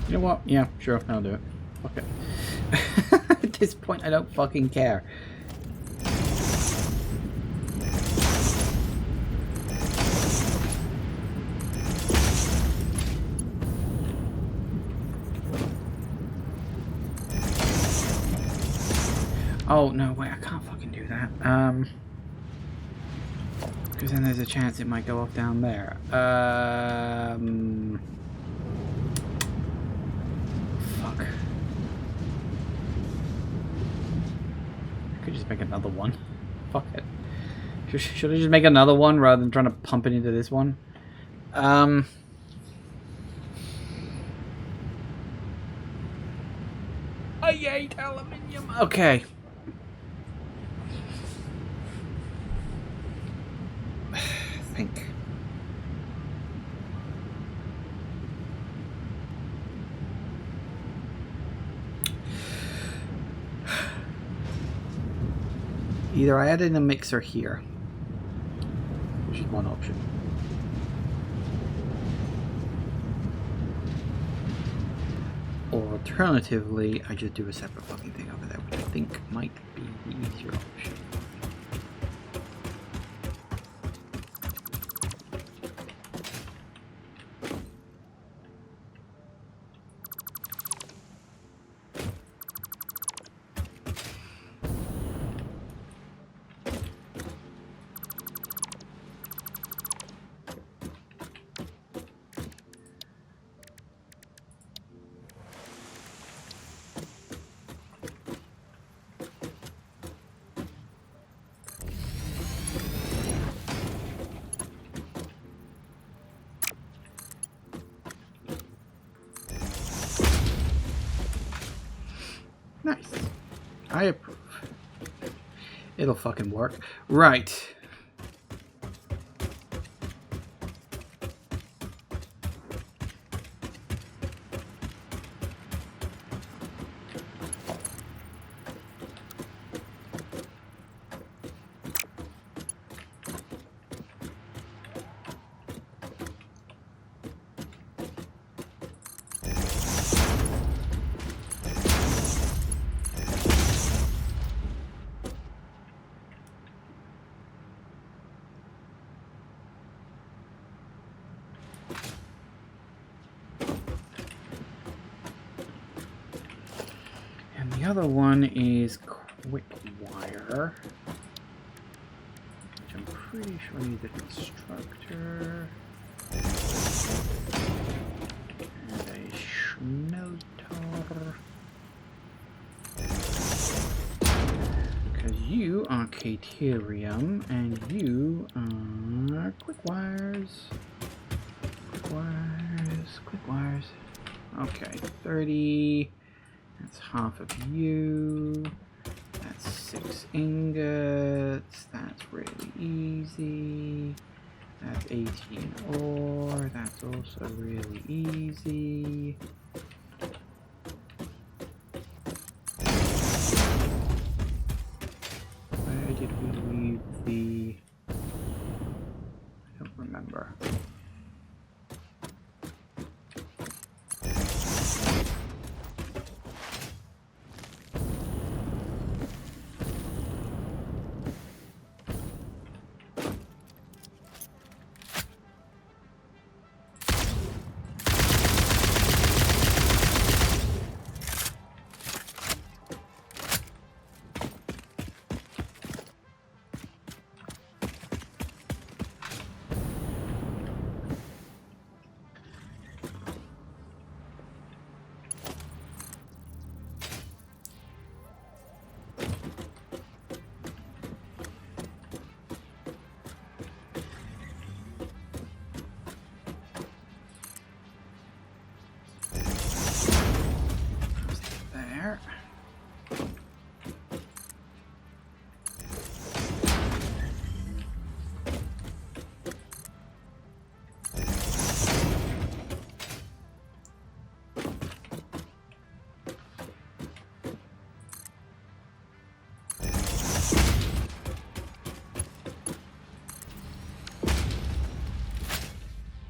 You know what? Yeah, sure, I'll do it. Fuck it. At this point, I don't fucking care. Oh, no, wait, I can't fucking do that. Because then there's a chance it might go off down there. Fuck. I could just make another one. Fuck it. Should I just make another one rather than trying to pump it into this one? I hate aluminium. Okay. Think. Either I add in a mixer here, which is one option. Or alternatively, I just do a separate fucking thing over there, which I think might be the easier option. Nice. I approve. It'll fucking work. Right. And the other one is quick wire, which I'm pretty sure needs a constructor and a schmelter. Because you are caterium and you are quick wires. Quick wires, quick wires. Okay, 30. That's half of you. That's 6 ingots. That's really easy. That's 18 ore. That's also really easy. Where did we leave the... I don't remember. There.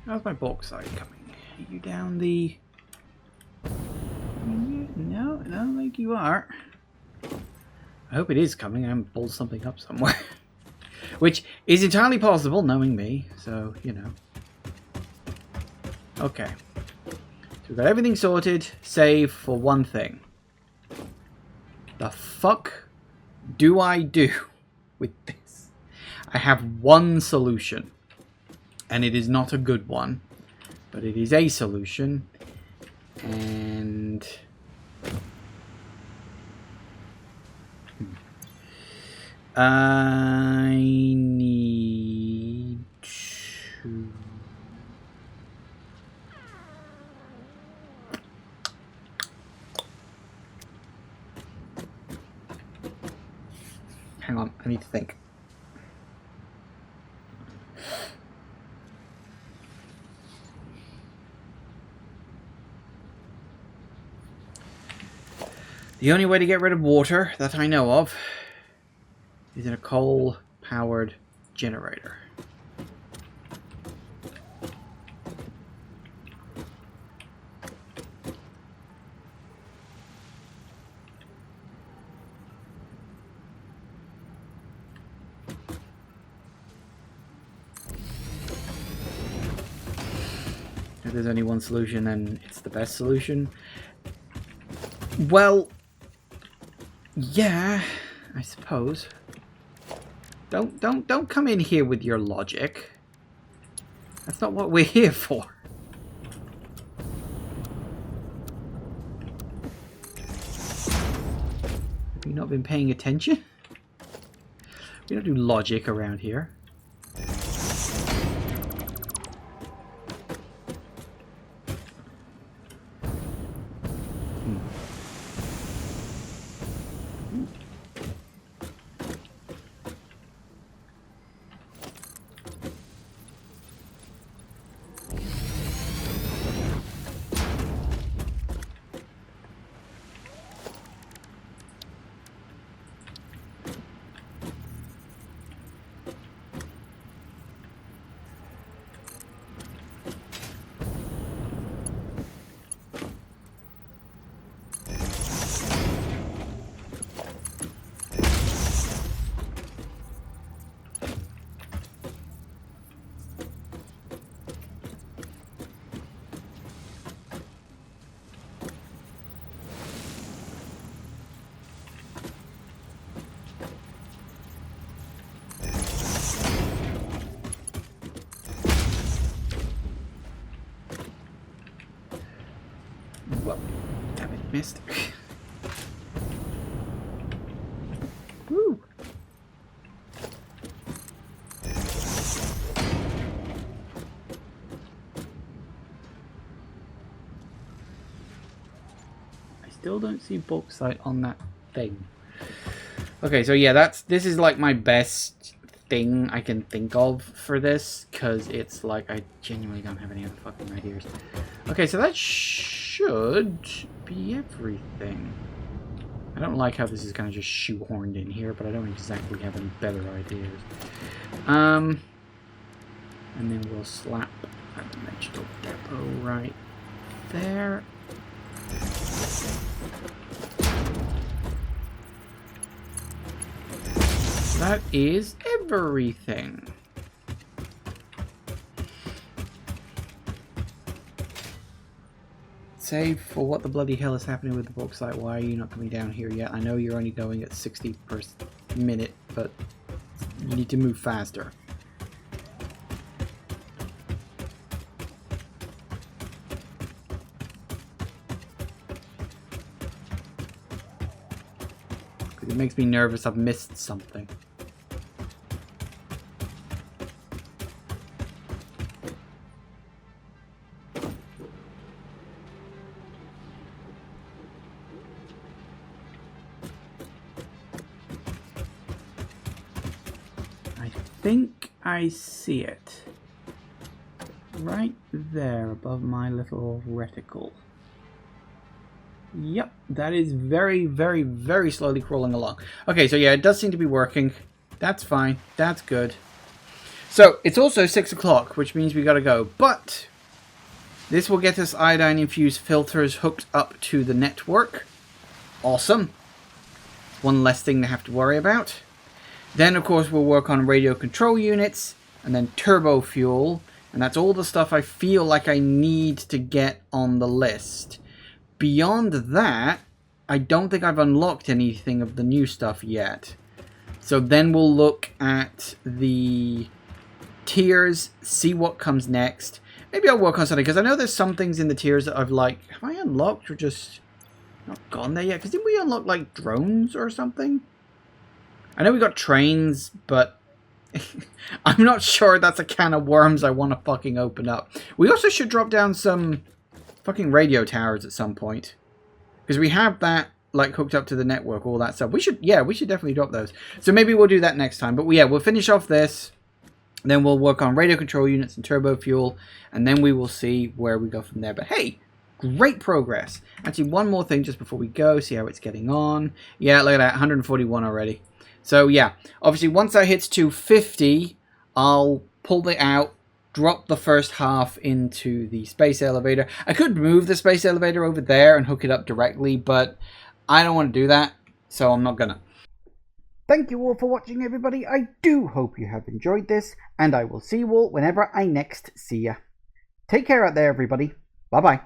How's my bauxite coming? Are you down the... No, I don't think you are. I hope it is coming. I haven't pulled something up somewhere. Which is entirely possible, knowing me. So, you know. Okay. So we've got everything sorted, save for one thing. The fuck do I do with this? I have one solution. And it is not a good one. But it is a solution. And... I need to... Hang on, I need to think. The only way to get rid of water that I know of is in a coal-powered generator. If there's only one solution, then it's the best solution. Well, yeah, I suppose. Don't come in here with your logic. That's not what we're here for. Have you not been paying attention? We don't do logic around here. Well, damn it, missed. Woo! I still don't see bauxite on that thing. Okay, so yeah, this is like my best thing I can think of for this, because it's like I genuinely don't have any other fucking ideas. Okay, so that should be everything. I don't like how this is kind of just shoehorned in here, but I don't exactly have any better ideas. And then we'll slap a dimensional depot right there. That is everything. Save for what the bloody hell is happening with the bauxite. Why are you not coming down here yet? I know you're only going at 60 per minute, but you need to move faster. Because it makes me nervous I've missed something. I think I see it. Right there above my little reticle. Yep, that is very, very, very slowly crawling along. Okay, so yeah, it does seem to be working. That's fine. That's good. So, it's also 6 o'clock, which means we gotta go. But this will get us iodine-infused filters hooked up to the network. Awesome. One less thing to have to worry about. Then, of course, we'll work on radio control units, and then turbo fuel, and that's all the stuff I feel like I need to get on the list. Beyond that, I don't think I've unlocked anything of the new stuff yet. So then we'll look at the tiers, see what comes next. Maybe I'll work on something, because I know there's some things in the tiers that I've like, have I unlocked or just not gone there yet? Because didn't we unlock like drones or something? I know we got trains, but I'm not sure that's a can of worms I want to fucking open up. We also should drop down some fucking radio towers at some point. Because we have that like hooked up to the network, all that stuff. We should definitely drop those. So maybe we'll do that next time. But we'll finish off this. Then we'll work on radio control units and turbo fuel, and then we will see where we go from there. But hey, great progress. Actually, one more thing just before we go, see how it's getting on. Yeah, look at that, 141 already. So yeah, obviously once that hits 250, I'll pull it out, drop the first half into the space elevator. I could move the space elevator over there and hook it up directly, but I don't want to do that, so I'm not gonna. Thank you all for watching, everybody. I do hope you have enjoyed this, and I will see you all whenever I next see ya. Take care out there, everybody. Bye-bye.